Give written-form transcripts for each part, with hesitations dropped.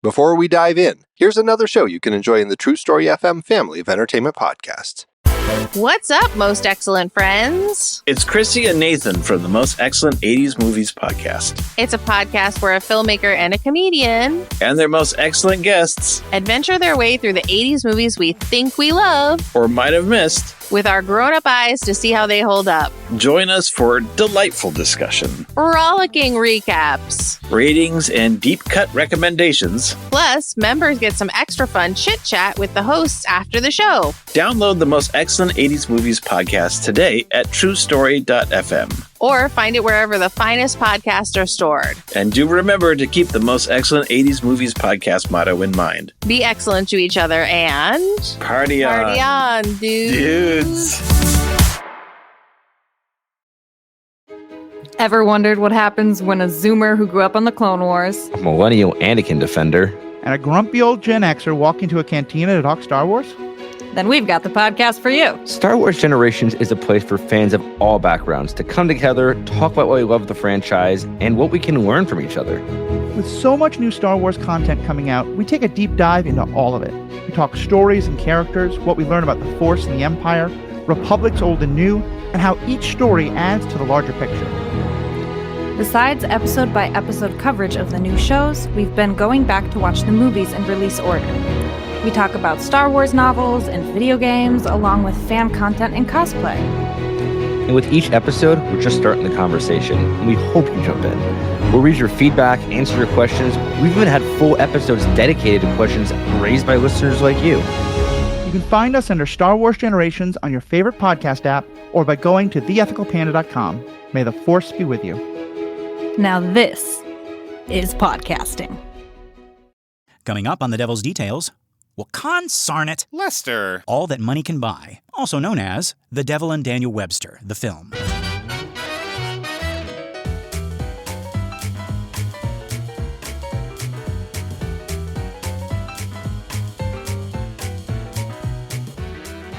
Before we dive in, here's another show you can enjoy in the True Story FM family of entertainment podcasts. What's up, most excellent friends? It's Chrissy and Nathan from the Most Excellent 80s Movies podcast. It's a podcast where a filmmaker and a comedian And their most excellent guests adventure their way through the 80s movies we think we love or might have missed. with our grown-up eyes to see how they hold up. Join us for delightful discussion, Rollicking recaps. ratings, and deep-cut recommendations. Plus, members get some extra fun chit-chat with the hosts after the show. Download the Most Excellent 80s Movies podcast today at truestory.fm. Or find it wherever the finest podcasts are stored. And do remember to keep the Most Excellent 80s Movies podcast motto in mind. Be excellent to each other and... Party on. Party on, dudes. Ever wondered what happens when a Zoomer who grew up on the Clone Wars, Millennial Anakin Defender, and a grumpy old Gen Xer walk into a cantina to talk Star Wars? then we've got the podcast for you. Star Wars Generations is a place for fans of all backgrounds to come together, talk about why we love the franchise, and what we can learn from each other. With so much new Star Wars content coming out, we take a deep dive into all of it. We talk stories and characters, what we learn about the Force and the Empire, Republics old and new, and how each story adds to the larger picture. Besides episode-by-episode coverage of the new shows, we've been going back to watch the movies in release order. We talk about Star Wars novels and video games, along with fan content and cosplay. And with each episode, we're just starting the conversation, and we hope you jump in. We'll read your feedback, answer your questions. We've even had full episodes dedicated to questions raised by listeners like you. You can find us under Star Wars Generations on your favorite podcast app or by going to theethicalpanda.com. May the Force be with you. Now this is podcasting. Coming up on The Devil's Details, Wakan Sarnet, Lester. All That Money Can Buy, also known as The Devil and Daniel Webster, the film.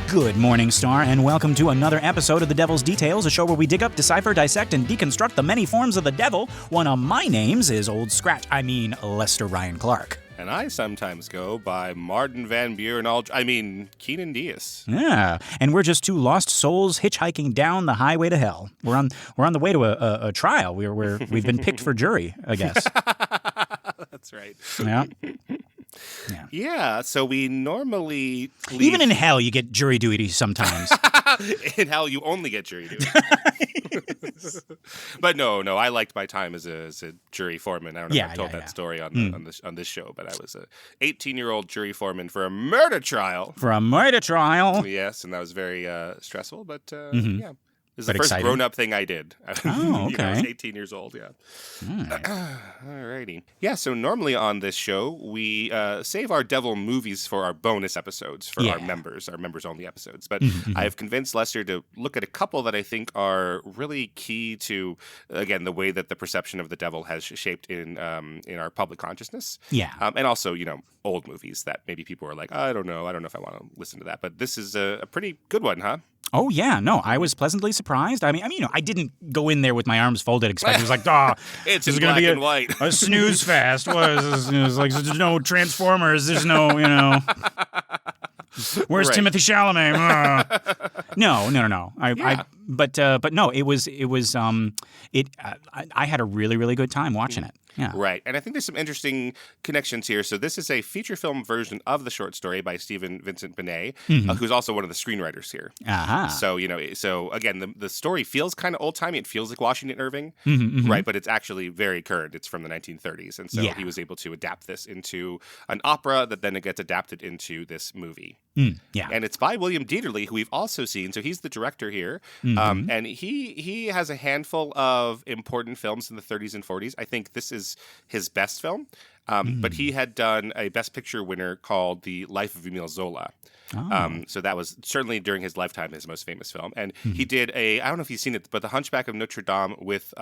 Good morning, Star, and welcome to another episode of The Devil's Details, a show where we dig up, decipher, dissect, and deconstruct the many forms of the devil. One of my names is Lester Ryan Clark. And I sometimes go by Martin Van Buren, Keenan Diaz. Yeah, and we're just two lost souls hitchhiking down the highway to hell. We're on the way to a trial. We've been picked for jury, I guess. That's right. Yeah. Yeah, so we normally leave... Even in hell, you get jury duty sometimes. In hell, you only get jury duty. But no, I liked my time as a jury foreman. I don't know if I've told that story on this show, but I was a 18-year-old jury foreman for a murder trial. For a murder trial. Yes, and that was very stressful, but yeah. This is the first exciting. grown-up thing I did. Oh, okay. I was 18 years old, yeah. All righty. Yeah, so normally on this show, we save our devil movies for our bonus episodes, for our members-only episodes. But I've convinced Lester to look at a couple that I think are really key to, again, the way that the perception of the devil has shaped in our public consciousness. Yeah. And also, old movies that maybe people are like, I don't know if I want to listen to that. But this is a pretty good one, huh? Oh, yeah. No, I was pleasantly surprised. I mean, I didn't go in there with my arms folded expecting it was like, It's this is in going to black be and white. a snooze fest. What is this? It's like, there's no Transformers. There's no, where's Right. Timothy Chalamet? No. But no, I had a really, really good time watching it. Yeah. Right. And I think there's some interesting connections here. So this is a feature film version of the short story by Stephen Vincent Benet, who's also one of the screenwriters here. Uh-huh. So again, the story feels kind of old-timey. It feels like Washington Irving, right? But it's actually very current. It's from the 1930s. And so he was able to adapt this into an opera that then it gets adapted into this movie. Yeah. And it's by William Dieterle, who we've also seen. So he's the director here. And he has a handful of important films in the 30s and 40s. I think this is his best film. But he had done a Best Picture winner called The Life of Emile Zola. So that was certainly during his lifetime his most famous film. And he did I don't know if you've seen it, but The Hunchback of Notre Dame with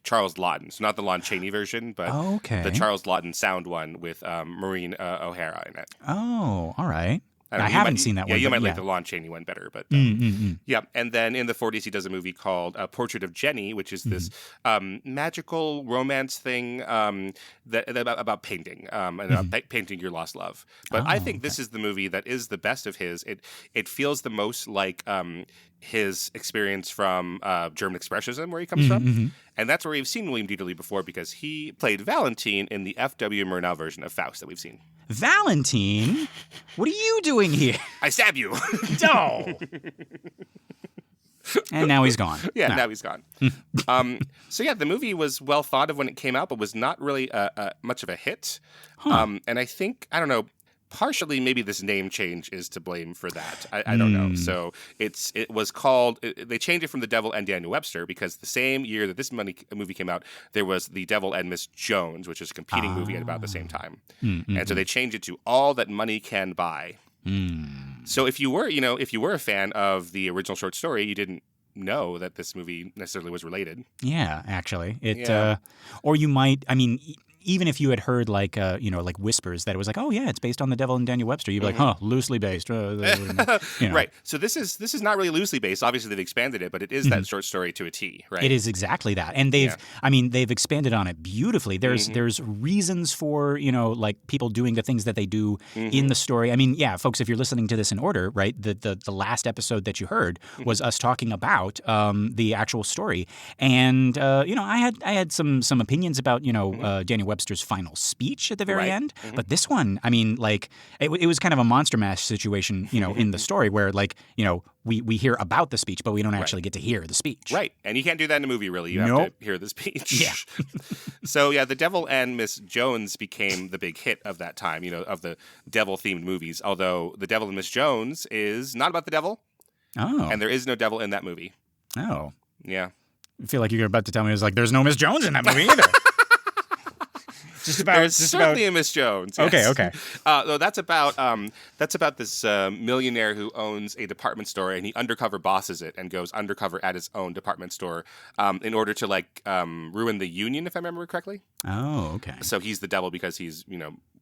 Charles Laughton. So not the Lon Chaney version, but the Charles Laughton sound one with Maureen O'Hara in it. Oh, all right. don't know, I you haven't might- seen that Yeah, one. you but might yeah. like the Lon Chaney one better, but Mm-mm-mm. yeah. And then in the 40s, he does a movie called Portrait of Jenny, which is this magical romance thing about painting and about painting your lost love. But I think this is the movie that is the best of his. It feels the most like his experience from German Expressionism, where he comes from. And that's where we've seen William Dieterle before, because he played Valentine in the F.W. Murnau version of Faust that we've seen. Valentine? What are you doing here? I stab you. No. And now he's gone. Yeah, No. now he's gone. So yeah, the movie was well thought of when it came out, but was not really much of a hit. And I think, I don't know, partially maybe this name change is to blame for that. I don't know. So it was called, they changed it from The Devil and Daniel Webster because the same year that this movie came out, there was The Devil and Miss Jones, which is a competing movie at about the same time. And so they changed it to All That Money Can Buy. So if you were a fan of the original short story, you didn't know that this movie necessarily was related. Yeah, actually. Yeah. Or you might, I mean, even if you had heard like whispers that it was like, oh yeah, it's based on The Devil and Daniel Webster, you'd be like, huh, loosely based. Right. So this is not really loosely based. Obviously they've expanded it, but it is that short story to a T, right? It is exactly that. And they've expanded on it beautifully. There's reasons for, like people doing the things that they do in the story. I mean, yeah, folks, if you're listening to this in order, right, the last episode that you heard was us talking about the actual story. And I had some opinions about, Daniel Webster's final speech at the very end. But this one, I mean, like, it was kind of a Monster Mash situation, in the story where, like, we hear about the speech, but we don't actually get to hear the speech. Right. And you can't do that in a movie, really. You have to hear the speech. Yeah. So, yeah, The Devil and Miss Jones became the big hit of that time, of the devil-themed movies. Although The Devil and Miss Jones is not about the devil. Oh. And there is no devil in that movie. Oh. Yeah. I feel like you're about to tell me there's no Miss Jones in that movie either. There's certainly a Miss Jones. Yes. Okay. Though that's about this millionaire who owns a department store, and he undercover bosses it and goes undercover at his own department store in order to ruin the union, if I remember correctly. Oh, okay. So he's the devil because he's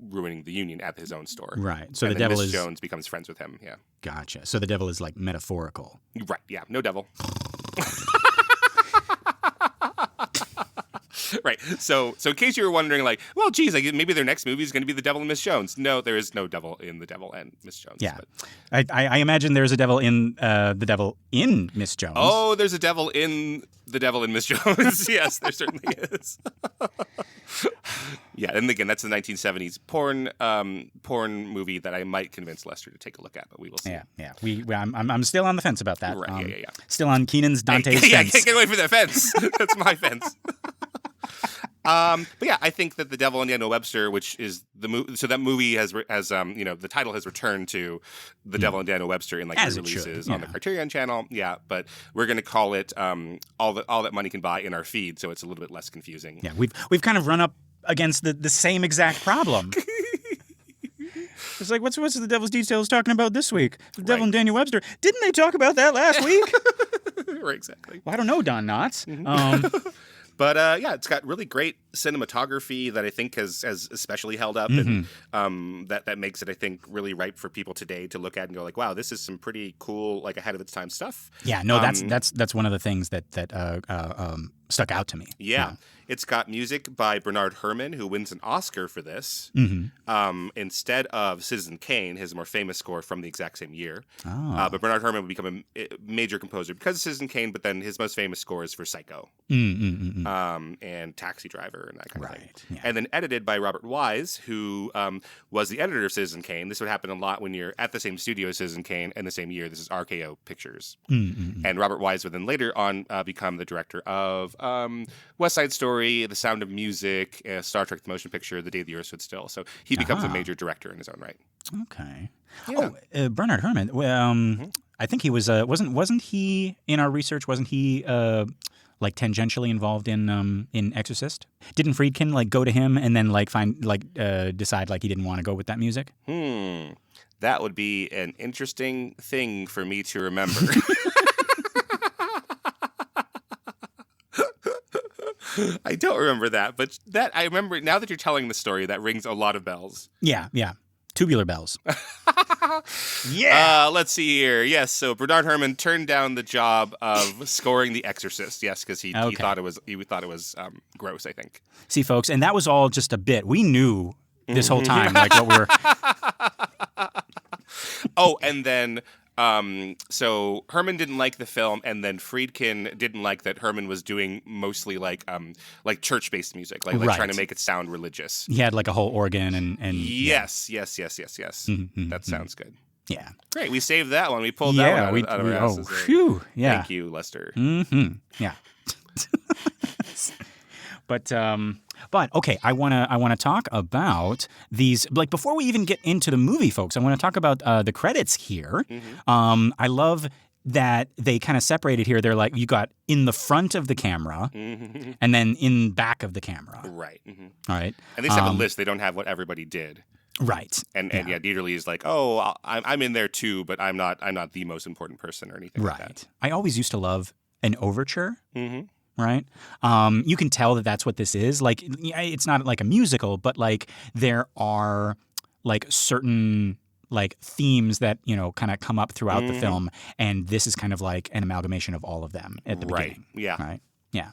ruining the union at his own store. Right. So and the then devil Miss is Jones becomes friends with him. Yeah. Gotcha. So the devil is like metaphorical. Right. Yeah. No devil. Right. So in case you were wondering, like, well, geez, maybe their next movie is going to be The Devil and Miss Jones. No, there is no devil in The Devil and Miss Jones. Yeah. But... I imagine there's a devil in The Devil in Miss Jones. Oh, there's a devil in The Devil and Miss Jones. Yes, there certainly is. Yeah, and again, that's the 1970s porn movie that I might convince Lester to take a look at, but we will see. Yeah. I'm still on the fence about that. Right. Yeah. Still on Keenan's Dante's Yeah, fence. I can't get away from that fence. That's my fence. But yeah, I think that The Devil and Daniel Webster, which is the movie, so that movie has the title has returned to The Devil and Daniel Webster in As it releases should, on the Criterion Channel. Yeah, but we're going to call it All That Money Can Buy in our feed, so it's a little bit less confusing. Yeah, we've kind of run up against the same exact problem. It's like, what's The Devil's Details talking about this week? The Devil and Daniel Webster. Didn't they talk about that last week? Right, exactly. Well, I don't know, Don Knotts. But yeah, it's got really great cinematography that I think has especially held up, and that makes it, I think, really ripe for people today to look at and go like, wow, this is some pretty cool, like, ahead of its time stuff. Yeah, no, that's one of the things that stuck out to me. Yeah. It's got music by Bernard Herrmann, who wins an Oscar for this, instead of Citizen Kane, his more famous score from the exact same year. Oh. But Bernard Herrmann would become a major composer because of Citizen Kane, but then his most famous score is for Psycho and Taxi Driver and that kind of thing. Yeah. And then edited by Robert Wise, who was the editor of Citizen Kane. This would happen a lot when you're at the same studio as Citizen Kane in the same year. This is RKO Pictures. And Robert Wise would then later on become the director of West Side Story, The Sound of Music, Star Trek: The Motion Picture, The Day the Earth Stood Still. So he becomes a major director in his own right. Okay. Yeah. Oh, Bernard Herrmann. I think he was wasn't he in our research? Wasn't he like tangentially involved in Exorcist? Didn't Friedkin like go to him and then like decide like he didn't want to go with that music? That would be an interesting thing for me to remember. I don't remember that, but that I remember now that you're telling the story. That rings a lot of bells. Yeah. Tubular bells. Yeah. Let's see here. Yes, so Bernard Herrmann turned down the job of scoring The Exorcist. Yes, because he thought it was gross, I think. See, folks, and that was all just a bit. We knew this whole time, like what we were. Oh, and then so Herrmann didn't like the film, and then Friedkin didn't like that Herrmann was doing mostly like church-based music, like trying to make it sound religious. He had like a whole organ and yes. That sounds good. Yeah. Great. We saved that one. We pulled that one out of our asses. Phew. Yeah. Thank you, Lester. Mm-hmm. Yeah. But okay, I wanna talk about these. Like before we even get into the movie, folks, I want to talk about the credits here. Mm-hmm. I love that they kind of separated here. They're like you got in the front of the camera, and then in back of the camera. Right. Mm-hmm. All right. And they just have a list. They don't have what everybody did. Right. And Dieter Lee is like, oh, I'm in there too, but I'm not the most important person or anything like that. I always used to love an overture. Mm-hmm. Right? You can tell that that's what this is. Like, it's not like a musical, but like there are like certain like themes that, kind of come up throughout the film. And this is kind of like an amalgamation of all of them at the beginning. Yeah. Right? Yeah.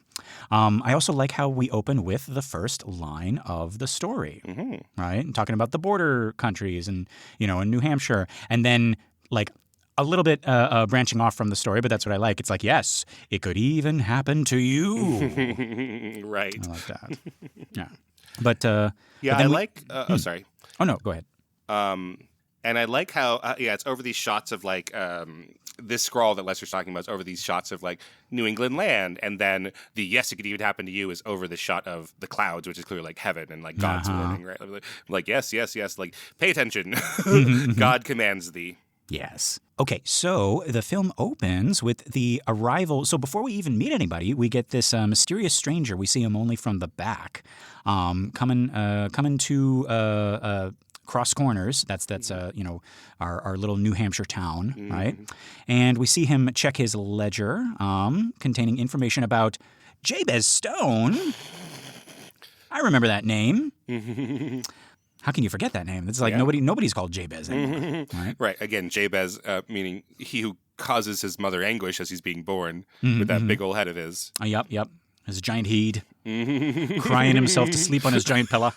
I also like how we open with the first line of the story, right? And talking about the border countries and, in New Hampshire. And then like a little bit branching off from the story, but that's what I like. It's like, yes, it could even happen to you. Right. I like that. Yeah. But I like. Oh, sorry. Oh no, go ahead. And I like how it's over these shots of like this scroll that Lester's talking about is over these shots of like New England land, and then the yes, it could even happen to you is over the shot of the clouds, which is clearly like heaven and like God's warning, right? Like yes, like pay attention, God commands thee. Yes. Okay, so the film opens with the arrival. So before we even meet anybody, we get this mysterious stranger. We see him only from the back, coming to Cross Corners. That's our little New Hampshire town, right? And we see him check his ledger, containing information about Jabez Stone. I remember that name. How can you forget that name? It's like nobody's called Jabez anymore. Right? Right. Again, Jabez, meaning he who causes his mother anguish as he's being born with that big old head of his. Yep. His giant head, crying himself to sleep on his giant pillow.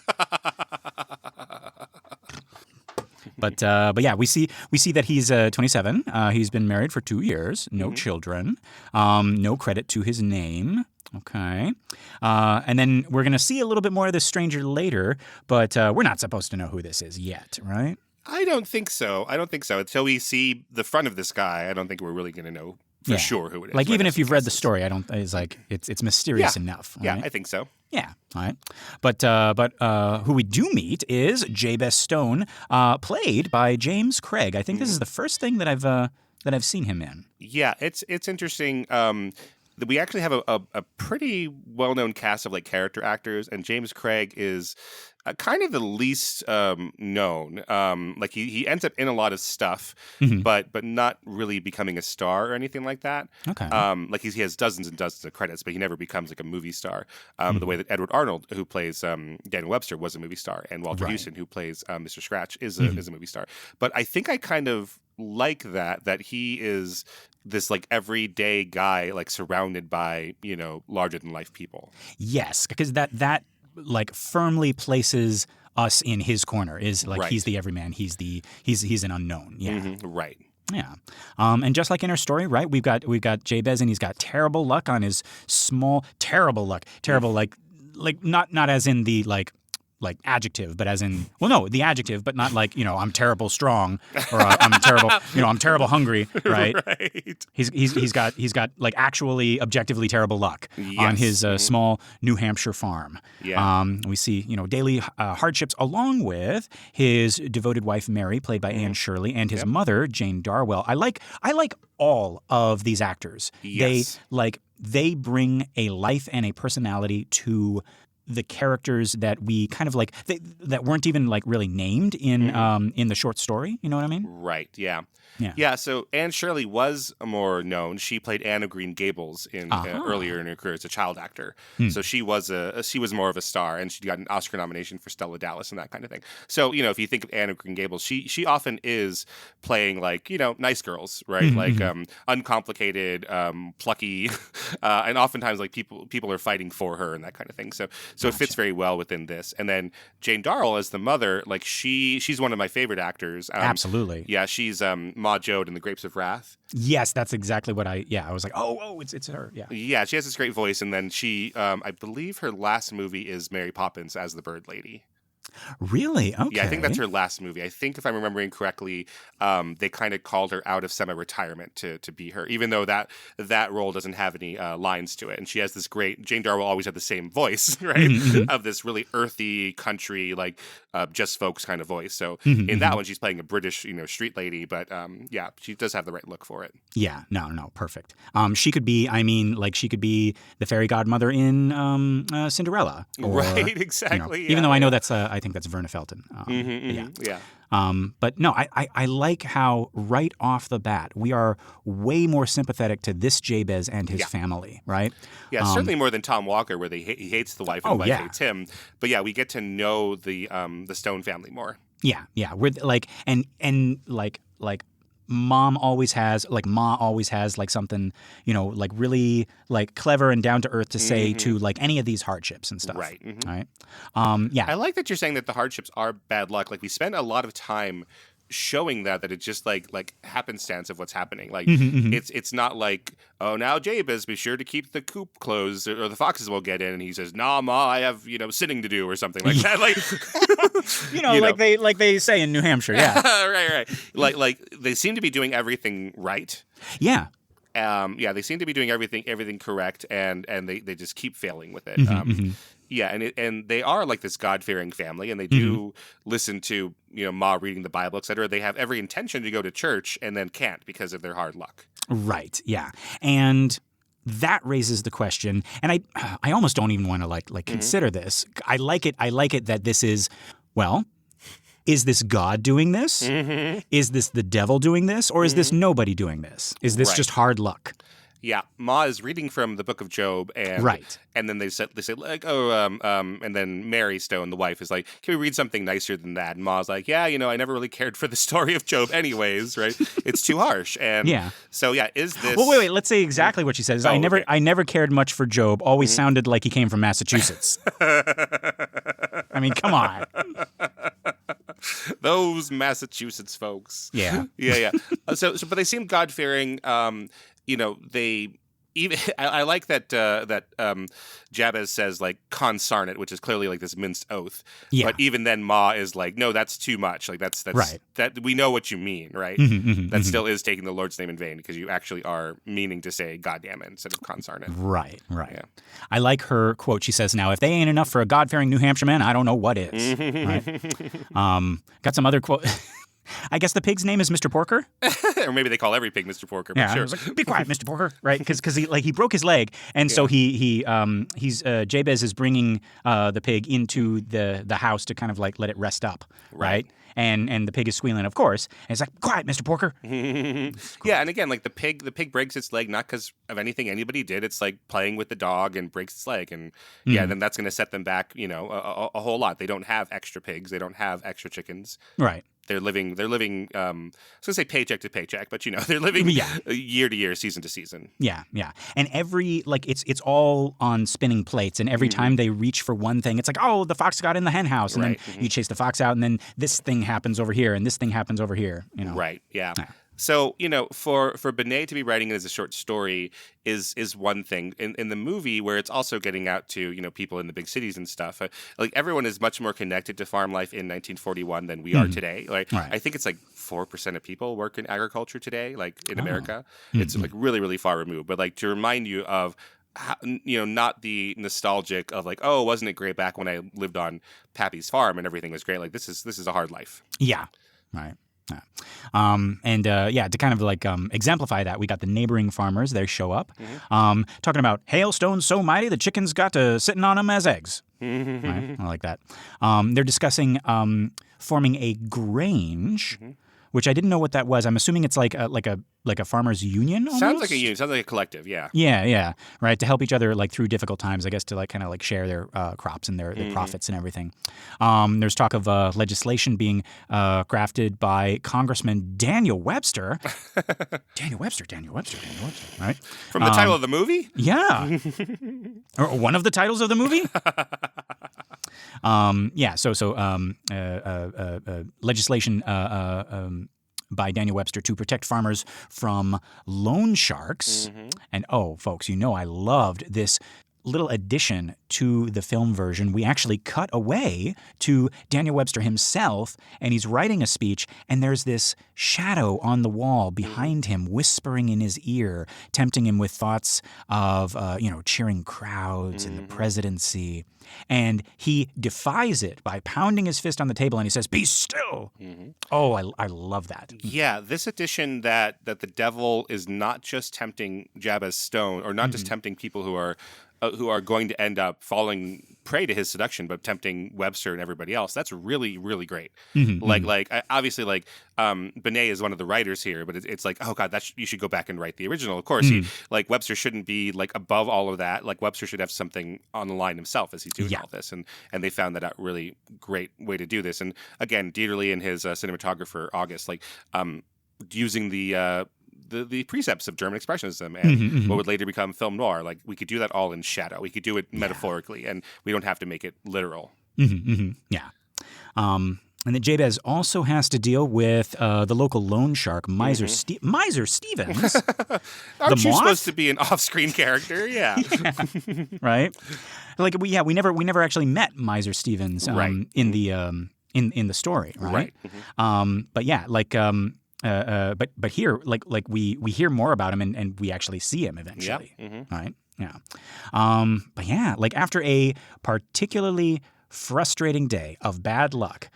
But yeah, we see that he's 27. He's been married for 2 years, no children, no credit to his name. Okay. And then we're going to see a little bit more of this stranger later, but we're not supposed to know who this is yet, right? I don't think so. Until we see the front of this guy, I don't think we're really going to know for sure who it is. Like, even if you've read the story, it's like, it's mysterious enough. Right? Yeah, I think so. Yeah. All right. But who we do meet is Jabez Stone, played by James Craig. I think this is the first thing that I've seen him in. Yeah, it's interesting. We actually have a pretty well-known cast of like character actors, and James Craig is kind of the least known. Like he ends up in a lot of stuff, but not really becoming a star or anything like that. Okay. Like he has dozens and dozens of credits, but he never becomes like a movie star. The way that Edward Arnold, who plays Daniel Webster, was a movie star, and Walter Houston, who plays Mr. Scratch, is a movie star. But I think I kind of like that he is this like everyday guy, like surrounded by larger than life people. Yes, because that like firmly places us in his corner. Is like he's the everyman. He's an unknown. Yeah. Right. Yeah. And just like in our story, right? We've got Jabez, and he's got terrible luck on his terrible luck. Terrible like not as in the like adjective, but as in, well, no, the adjective, but not like, I'm terrible strong or I'm terrible, I'm terrible hungry, right? Right. He's got like actually objectively terrible luck on his small New Hampshire farm. Yeah. We see, daily hardships along with his devoted wife, Mary, played by Anne Shirley, and his mother, Jane Darwell. I like all of these actors. Yes. They bring a life and a personality to the characters that we kind of like that weren't even like really named in the short story. You know what I mean? Right. Yeah. Yeah. Yeah. So Anne Shirley was more known. She played Anne of Green Gables in earlier in her career as a child actor. So she was more of a star, and she got an Oscar nomination for Stella Dallas and that kind of thing. So if you think of Anne of Green Gables, she often is playing like nice girls, right? Like uncomplicated, plucky, and oftentimes like people are fighting for her and that kind of thing. So it fits very well within this. And then Jane Darrell as the mother, like she's one of my favorite actors. Absolutely. Yeah, she's Ma Jode in The Grapes of Wrath. Yes, that's exactly what I was like, oh, it's her. Yeah. Yeah, she has this great voice, and then she, I believe her last movie is Mary Poppins as the Bird Lady. Really? Okay. Yeah, I think that's her last movie. I think if I'm remembering correctly, they kind of called her out of semi-retirement to be her, even though that role doesn't have any lines to it. And she has this great, Jane Darrell always had the same voice, right? Of this really earthy country, like just folks kind of voice. So in that one, she's playing a British, street lady, but yeah, she does have the right look for it. Yeah, no, perfect. She could be, she could be the fairy godmother in Cinderella. Or, right, exactly. Even though I know that's, I think that's Verna Felton. Yeah. But no, I like how right off the bat we are way more sympathetic to this Jabez and his family, right? Yeah, certainly more than Tom Walker, where he hates the wife and the wife hates him. But yeah, we get to know the Stone family more. Yeah. We're like Ma always has like something, like really like clever and down to earth to say to like any of these hardships and stuff. Right. Right. I like that you're saying that the hardships are bad luck. Like we spend a lot of time showing that it's just like happenstance of what's happening. Like it's not like, oh, now Jabez, be sure to keep the coop closed or the foxes will get in, and he says, nah, Ma, I have sinning to do or something like that. Like like they say in New Hampshire. Yeah. right. Like they seem to be doing everything right. Yeah. They seem to be doing everything correct, and they just keep failing with it. Yeah, and they are like this God-fearing family, and they do listen to Ma reading the Bible, etc. They have every intention to go to church, and then can't because of their hard luck. Right. Yeah, and that raises the question, and I almost don't even want to like consider this. I like it that this is, well, is this God doing this? Is this the devil doing this, or is this nobody doing this? Is this just hard luck? Yeah, Ma is reading from the Book of Job, and and then they say like, and then Mary Stone, the wife, is like, can we read something nicer than that? And Ma's like, yeah, I never really cared for the story of Job, anyways, right? It's too harsh, and so is this? Well, wait, let's say exactly what she says. I never cared much for Job. Always sounded like he came from Massachusetts. I mean, come on. Those Massachusetts folks. Yeah. So, but they seem God-fearing. They even I like that Jabez says like consarnate, which is clearly like this minced oath. Yeah. But even then, Ma is like, no, that's too much. Like that's right. That we know what you mean, right? That still is taking the Lord's name in vain because you actually are meaning to say God damn it instead of consarnate. Right. Yeah. I like her quote. She says, "Now, if they ain't enough for a God-fearing New Hampshire man, I don't know what is." Right? Got some other quote. I guess the pig's name is Mr. Porker, or maybe they call every pig Mr. Porker. But yeah, sure. I was like, be quiet, Mr. Porker, right? Because he broke his leg, and so he's Jabez is bringing the pig into the house to kind of like let it rest up, right? And the pig is squealing, of course, and it's like, quiet, Mr. Porker. Yeah, and again, like the pig breaks its leg not because of anything anybody did. It's like playing with the dog and breaks its leg, and then that's going to set them back, a whole lot. They don't have extra pigs. They don't have extra chickens. Right. They're living. I was going to say paycheck to paycheck, but they're living year to year, season to season. Yeah. And every it's all on spinning plates, and every time they reach for one thing, it's like, oh, the fox got in the hen house, and then you chase the fox out, and then this thing happens over here, and this thing happens over here. Right. Yeah. So, for Benet to be writing it as a short story is one thing. In the movie, where it's also getting out to, people in the big cities and stuff, like everyone is much more connected to farm life in 1941 than we are today. Like, I think it's like 4% of people work in agriculture today, like in America. It's like really, really far removed. But like to remind you of how, not the nostalgic of like, oh, wasn't it great back when I lived on Pappy's farm and everything was great. Like this is a hard life. Yeah. Right. Yeah. To kind of like exemplify that, we got the neighboring farmers. They show up, talking about hailstones so mighty the chickens got to sitting on them as eggs. Right? I like that. They're discussing forming a grange, which I didn't know what that was. I'm assuming it's like a farmers union. Almost? Sounds like a union. Sounds like a collective. Yeah. Yeah. Right, to help each other like through difficult times. I guess to like kind of like share their crops and their profits and everything. There's talk of legislation being crafted by Congressman Daniel Webster. Daniel Webster. Right. From the title of the movie. Yeah. Or one of the titles of the movie. Legislation by Daniel Webster to protect farmers from loan sharks. And folks, I loved this little addition to the film version. We actually cut away to Daniel Webster himself, and he's writing a speech, and there's this shadow on the wall behind him whispering in his ear, tempting him with thoughts of, cheering crowds and the presidency. And he defies it by pounding his fist on the table, and he says, "Be still." Oh, I love that. Yeah, this addition that the devil is not just tempting Jabba's stone, or not just tempting people who are going to end up falling prey to his seduction, but tempting Webster and everybody else. That's really, really great. Obviously, Benet is one of the writers here, but it's like, oh God, you should go back and write the original. Of course, Webster shouldn't be like above all of that. Like Webster should have something on the line himself as he's doing all this, and they found that a really great way to do this. And again, Dieterle and his cinematographer August, using the precepts of German Expressionism and what would later become film noir. Like we could do that all in shadow. We could do it metaphorically, and we don't have to make it literal. Yeah. And then Jabez also has to deal with the local loan shark, Miser Stevens. Aren't you supposed to be an off-screen character? Yeah. Right. We never actually met Miser Stevens in the story. Right. But yeah, but here, we hear more about him and we actually see him eventually, right? Yeah. But yeah, after a particularly frustrating day of bad luck,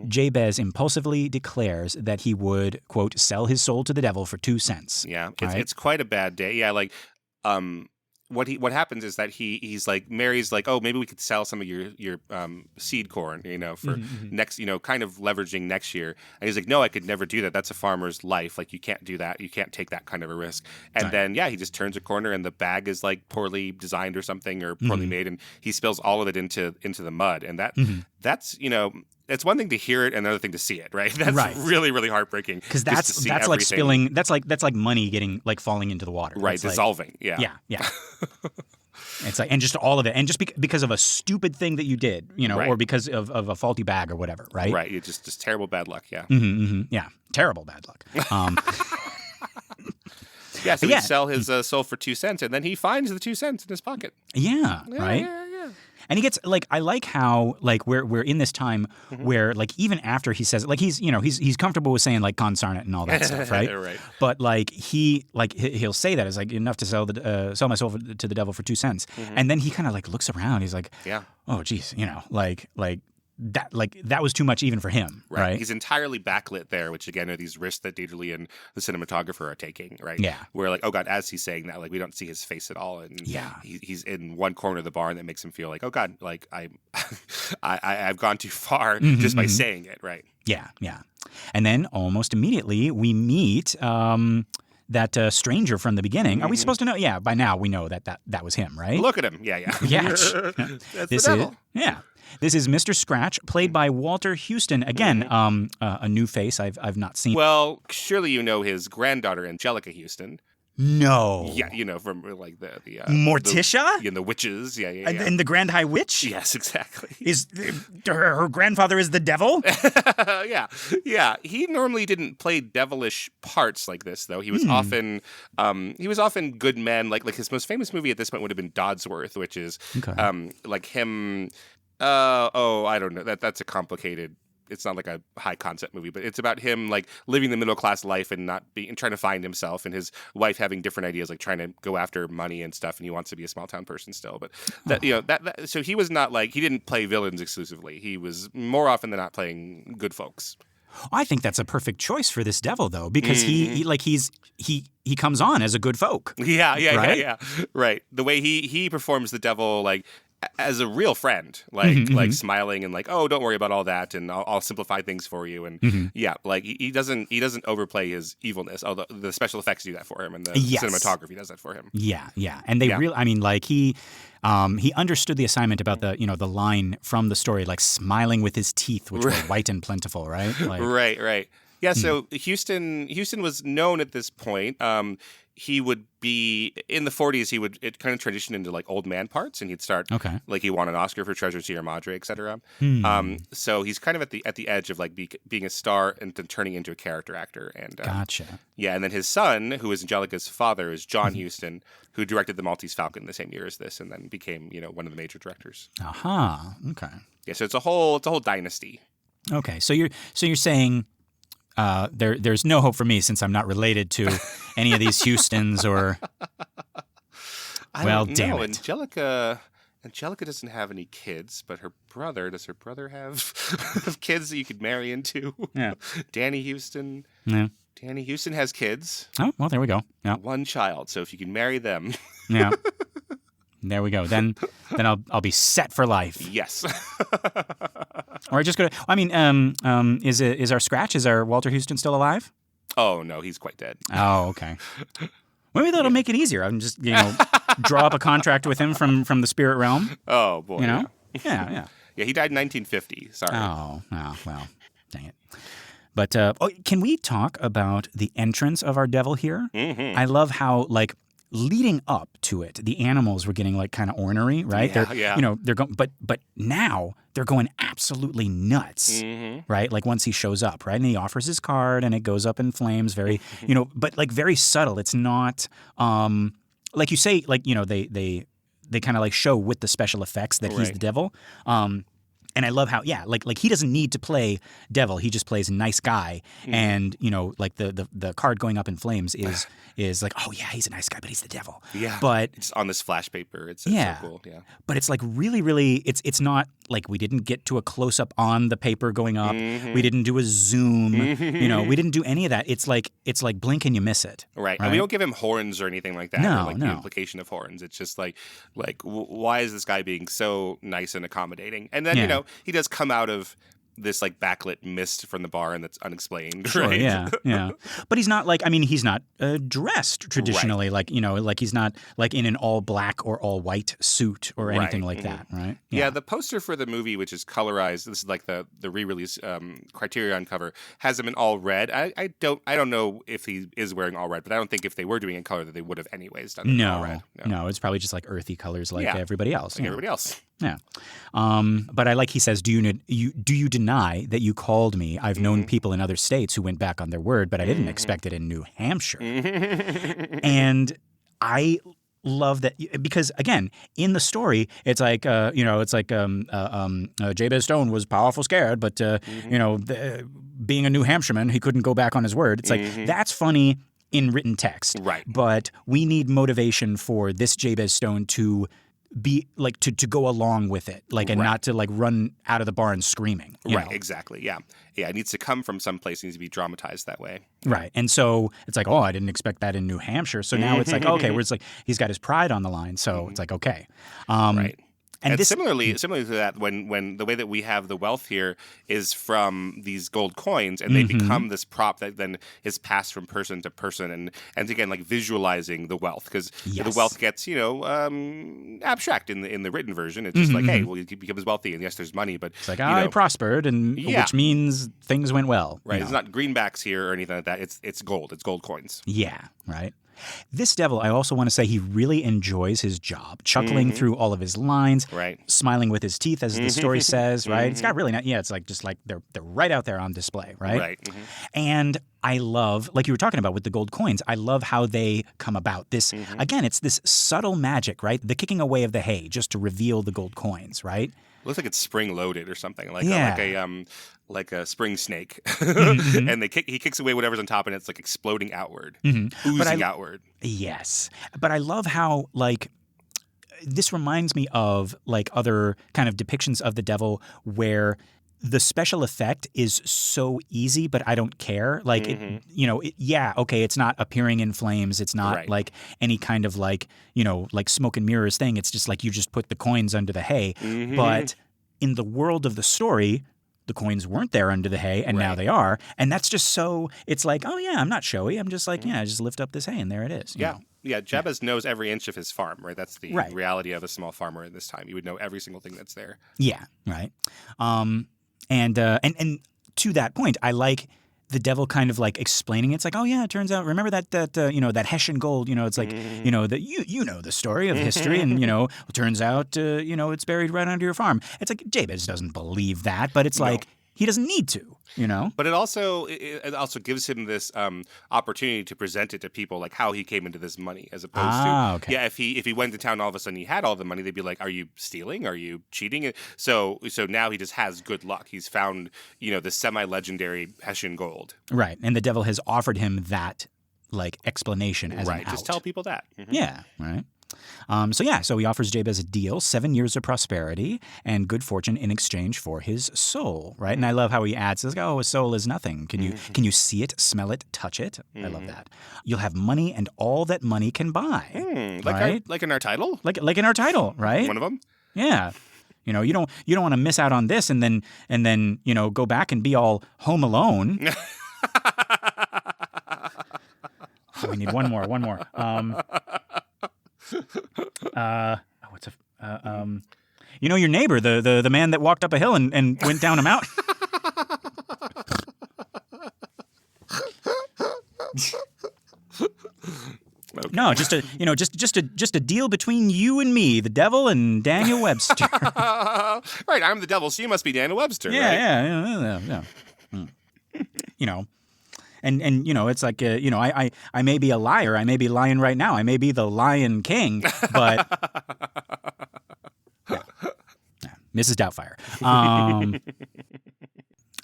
Jabez impulsively declares that he would, quote, sell his soul to the devil for 2 cents. Yeah, it's quite a bad day. Yeah, what happens is that he's Mary's oh, maybe we could sell some of your seed corn, for next, kind of leveraging next year. And he's like, no, I could never do that. That's a farmer's life. You can't do that. You can't take that kind of a risk. And then he just turns a corner and the bag is poorly designed or something, or poorly made, and he spills all of it into the mud. And that's it's one thing to hear it and another thing to see it, right? That's really, really heartbreaking. Because that's like spilling. That's like money getting falling into the water. Right, dissolving. Yeah. It's and just all of it, and just because of a stupid thing that you did, or because of a faulty bag or whatever, right? Right. It's just terrible bad luck. Yeah. Yeah. Terrible bad luck. Yeah. So he'd sell his soul for 2 cents, and then he finds the 2 cents in his pocket. Yeah. Right. Yeah. And he gets I like how we're in this time where even after he says he's comfortable with saying consarnate and all that stuff, right? Right. But he'll say that it's enough to sell my soul to the devil for 2 cents, and then he kind of looks around. He's like, oh geez, that was too much even for him, right? He's entirely backlit there, which again are these risks that Dieterle and the cinematographer are taking, right? Yeah. Where oh God, as he's saying that, we don't see his face at all, and he's in one corner of the barn that makes him feel oh God, I've gone too far just by saying it, right? Yeah. And then almost immediately we meet that stranger from the beginning. Are we supposed to know? Yeah, by now we know that was him, right? Look at him. Yeah. That's the devil. This is Mr. Scratch, played by Walter Houston. Again, a new face I've not seen. Well, surely you know his granddaughter, Angelica Houston. No. Yeah, from the Morticia? The witches. Yeah. And the Grand High Witch? Yes, exactly. Is her grandfather is the devil? Yeah. He normally didn't play devilish parts like this, though. He was often good men. Like his most famous movie at this point would have been Dodsworth, which is him. I don't know. That's a complicated. It's not a high concept movie, but it's about him living the middle class life and trying to find himself, and his wife having different ideas, trying to go after money and stuff, and he wants to be a small town person still. But so he was not he didn't play villains exclusively. He was more often than not playing good folks. I think that's a perfect choice for this devil, though, because he comes on as a good folk. Yeah. Right. The way he performs the devil as a real friend, like smiling and like, oh, don't worry about all that, and I'll simplify things for you, and yeah, like he doesn't overplay his evilness. Although the special effects do that for him, and the cinematography does that for him. Yeah, and they really, I mean, like he understood the assignment about the line from the story, like smiling with his teeth, which were white and plentiful, right? Like, right. Yeah, so Houston was known at this point. He would be in the 40s. It kind of transitioned into like old man parts, and he'd start like he won an Oscar for Treasure Sierra Madre, etc. So he's kind of at the edge of like being a star and then turning into a character actor. And gotcha. Yeah, and then his son, who is Angelica's father, is John Huston, who directed The Maltese Falcon the same year as this, and then became one of the major directors. Okay. Yeah, so it's a whole dynasty. Okay, so you're saying. There's no hope for me since I'm not related to any of these Houstons or. Well, damn it. Angelica doesn't have any kids, but does her brother have kids that you could marry into? Yeah. Danny Houston. Yeah. Danny Houston has kids. Oh, well, there we go. Yeah. One child. So if you can marry them. Yeah. There we go. Then I'll be set for life. Yes. Or I just go to. I mean, is our Walter Houston still alive? Oh no, he's quite dead. Oh, okay. Maybe that'll make it easier. I'm just draw up a contract with him from the spirit realm. Oh boy. Yeah. Yeah, he died in 1950. Sorry. Oh well, dang it. But can we talk about the entrance of our devil here? Mm-hmm. I love how leading up to it, the animals were getting like kind of ornery, right? Yeah. They're going, but now they're going absolutely nuts, right? Like once he shows up, right, and he offers his card, and it goes up in flames, very, but like very subtle. It's not like you say, like they kind of like show with the special effects that he's the devil. And I love how, like he doesn't need to play devil. He just plays nice guy. And, like the card going up in flames is like, oh, yeah, he's a nice guy, but he's the devil. Yeah. But it's on this flash paper. It's so cool. Yeah. But it's like really, really, it's not like we didn't get to a close up on the paper going up. We didn't do a zoom. We didn't do any of that. It's like blink and you miss it. Right. And we don't give him horns or anything like that. No, the implication of horns. It's just like why is this guy being so nice and accommodating? And then, he does come out of this like backlit mist from the bar, and that's unexplained. Sure, right? yeah. But he's not he's not dressed traditionally, like he's not like in an all black or all white suit or anything like that, right? Yeah, the poster for the movie, which is colorized, this is like the re-release Criterion cover, has him in all red. I don't know if he is wearing all red, but I don't think if they were doing it in color that they would have anyways done it in all red. No, it's probably just like earthy colors like everybody else. Like everybody else. Yeah. But I like he says, do you deny that you called me? I've known people in other states who went back on their word, but I didn't expect it in New Hampshire. And I love that because again, in the story, it's like Jabez Stone was powerful scared, but being a New Hampshireman, he couldn't go back on his word. It's like that's funny in written text. Right. But we need motivation for this Jabez Stone to be like to go along with it, like, and not to like run out of the barn screaming. Right, exactly. Yeah. It needs to come from someplace. It needs to be dramatized that way. Right. And so it's like, oh, I didn't expect that in New Hampshire. So now it's like, okay, where it's like he's got his pride on the line. So it's like, okay. Right. And similarly to that, when the way that we have the wealth here is from these gold coins, and they become this prop that then is passed from person to person, and again, like visualizing the wealth, because the wealth gets abstract in the written version. It's just like, hey, well, he becomes wealthy, and yes, there's money, but it's like I prospered, and which means things went well. Right. It's not greenbacks here or anything like that. It's gold. It's gold coins. Yeah. Right. This devil, I also want to say he really enjoys his job, chuckling through all of his lines, smiling with his teeth, as the story says, right? It's got really nice, it's like just like they're right out there on display, right? Right. And I love, like you were talking about with the gold coins, I love how they come about. This, again, it's this subtle magic, right? The kicking away of the hay just to reveal the gold coins, right? Looks like it's spring loaded or something, like a spring snake, and he kicks away whatever's on top, and it's like exploding outward, oozing outward. Yes, but I love how like this reminds me of like other kind of depictions of the devil where the special effect is so easy, but I don't care. Like, it's not appearing in flames. It's not like any kind of like smoke and mirrors thing. It's just like you just put the coins under the hay. But in the world of the story, the coins weren't there under the hay, and now they are. And that's just so, it's like, oh yeah, I'm not showy. I'm just like, I just lift up this hay and there it is. You know? Yeah, Jabez knows every inch of his farm, right? That's the reality of a small farmer in this time. You would know every single thing that's there. Yeah, right. And to that point, I like the devil kind of like explaining it. It's like, oh yeah, it turns out, remember that Hessian gold, it's like, that you know the story of history, and it turns out it's buried right under your farm. It's like Jabez doesn't believe that, but it's like he doesn't need to, But it also gives him this opportunity to present it to people, like how he came into this money, as opposed to if he went to town and all of a sudden he had all the money, they'd be like, are you stealing? Are you cheating? So now he just has good luck. He's found the semi-legendary Hessian gold. Right, and the devil has offered him that like explanation as an out. Just tell people that. Yeah, right. So he offers Jabez a deal, 7 years of prosperity and good fortune in exchange for his soul, right? And I love how he adds, his soul is nothing. Can you see it, smell it, touch it? I love that. You'll have money and all that money can buy. Like in our title? Like in our title, right? One of them? Yeah. You don't want to miss out on this and then go back and be all home alone. We need one more. Your neighbor, the man that walked up a hill and went down a mountain. Okay. No, just a deal between you and me, the devil and Daniel Webster. Right, I'm the devil, so you must be Daniel Webster, right? Yeah. And it's like I may be a liar, I may be lying right now, I may be the Lion King, but Mrs. Doubtfire.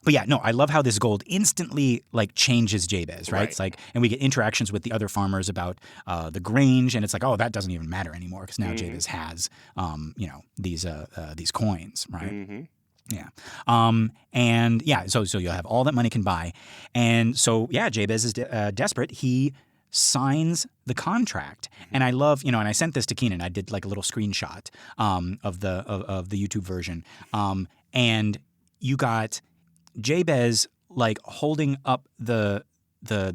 But yeah, no, I love how this gold instantly like changes Jabez, right? It's like, and we get interactions with the other farmers about the grange, and it's like, oh, that doesn't even matter anymore because now Jabez has these coins, right? Yeah. So you'll have all that money can buy. And so, Jabez is desperate. He signs the contract. And I love, and I sent this to Keenan. I did like a little screenshot of the YouTube version. And you got Jabez like holding up the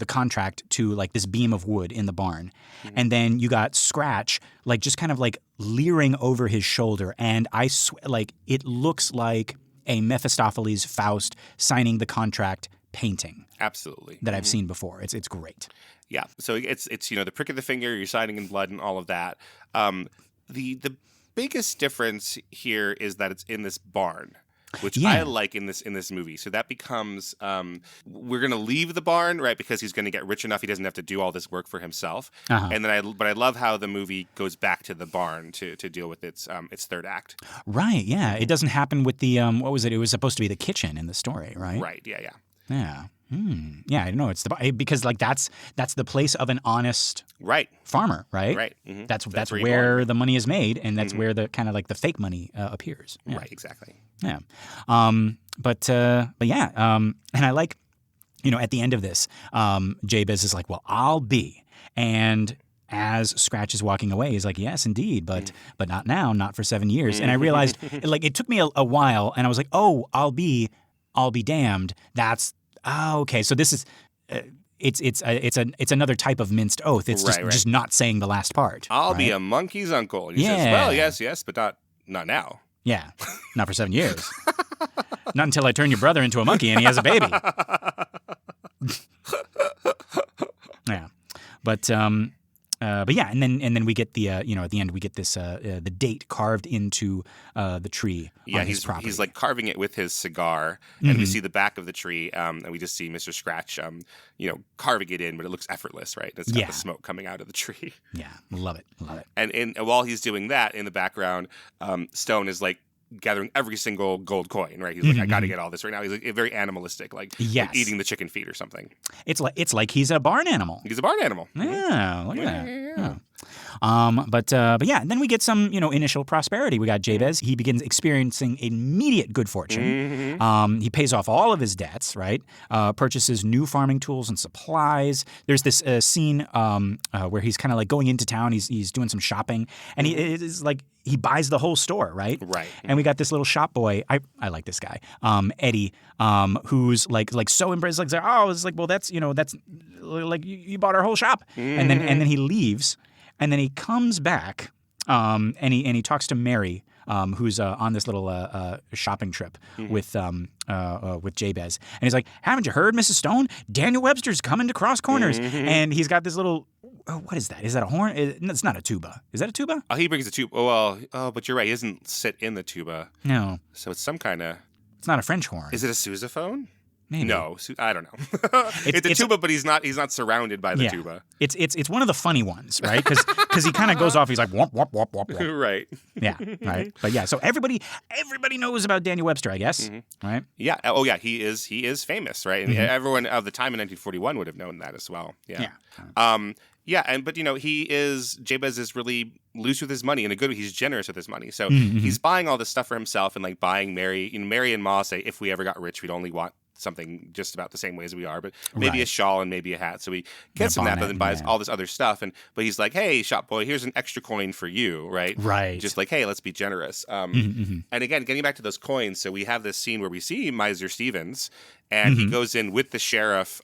contract to like this beam of wood in the barn. And then you got Scratch like just kind of like leering over his shoulder. And I swear, like it looks like a Mephistopheles Faust signing the contract painting. Absolutely. That I've seen before. It's great. Yeah. So it's the prick of the finger, you're signing in blood and all of that. The biggest difference here is that it's in this barn, which I like in this movie. So that becomes we're going to leave the barn, right? Because he's going to get rich enough he doesn't have to do all this work for himself. And then I love how the movie goes back to the barn to deal with its third act. Right. Yeah. It doesn't happen with the what was it? It was supposed to be the kitchen in the story, right? Right. Yeah. Yeah. Yeah, I know it's because like that's the place of an honest farmer, right? Right. That's where the money is made, and that's where the kind of like the fake money appears. Yeah. Right. Exactly. Yeah. But yeah. And I like, at the end of this, Jabez is like, well, I'll be. And as Scratch is walking away, he's like, yes, indeed, but not now, not for 7 years. And I realized, it took me a while, and I was like, oh, I'll be damned. That's okay. So this is it's another type of minced oath. It's just not saying the last part. I'll be a monkey's uncle. And he says, well, yes, but not now. Yeah, not for 7 years. Not until I turn your brother into a monkey and he has a baby. Yeah, but yeah, and then we get the at the end we get this the date carved into the tree. Yeah, on his property. He's like carving it with his cigar, and we see the back of the tree, and we just see Mr. Scratch, carving it in, but it looks effortless, right? It's got the smoke coming out of the tree. Yeah, love it. And while he's doing that, in the background, Stone is like gathering every single gold coin, right? He's like, I got to get all this right now. He's like very animalistic, like eating the chicken feet or something. It's like he's a barn animal. He's a barn animal. Yeah, look at that. Yeah. But yeah, then we get some, initial prosperity. We got Jabez. He begins experiencing immediate good fortune. He pays off all of his debts, right? Purchases new farming tools and supplies. There's this scene where he's kind of like going into town. He's doing some shopping, and he buys the whole store, right? Right. And we got this little shop boy. I like this guy, Eddie, who's like so impressed. Like, oh, it's like, well, that's like you bought our whole shop, and then he leaves. And then he comes back, and he talks to Mary, who's on this little shopping trip with Jabez, and he's like, "Haven't you heard, Mrs. Stone? Daniel Webster's coming to Cross Corners," and he's got this little. Oh, what is that? Is that a horn? It's not a tuba. Is that a tuba? Oh, he brings a tuba. Oh, but you're right. He doesn't sit in the tuba. No. So it's some kind of. It's not a French horn. Is it a sousaphone? Maybe. No, I don't know. It's a tuba, but he's not surrounded by the tuba. It's one of the funny ones, right? Because he kind of goes off. He's like womp womp womp womp womp. Right. Yeah. Right. But yeah. So everybody knows about Daniel Webster, I guess. Right. Yeah. Oh yeah. He is famous, right? And everyone of the time in 1941 would have known that as well. Yeah. Yeah. But Jabez is really loose with his money in a good way. He's generous with his money. So he's buying all this stuff for himself and like buying Mary. Mary and Ma say if we ever got rich, we'd only want something just about the same way as we are, but maybe a shawl and maybe a hat. So he gets him that, but then buys all this other stuff. But he's like, hey, shop boy, here's an extra coin for you, right? Right. Just like, hey, let's be generous. And again, getting back to those coins, so we have this scene where we see Miser Stevens, and he goes in with the sheriff,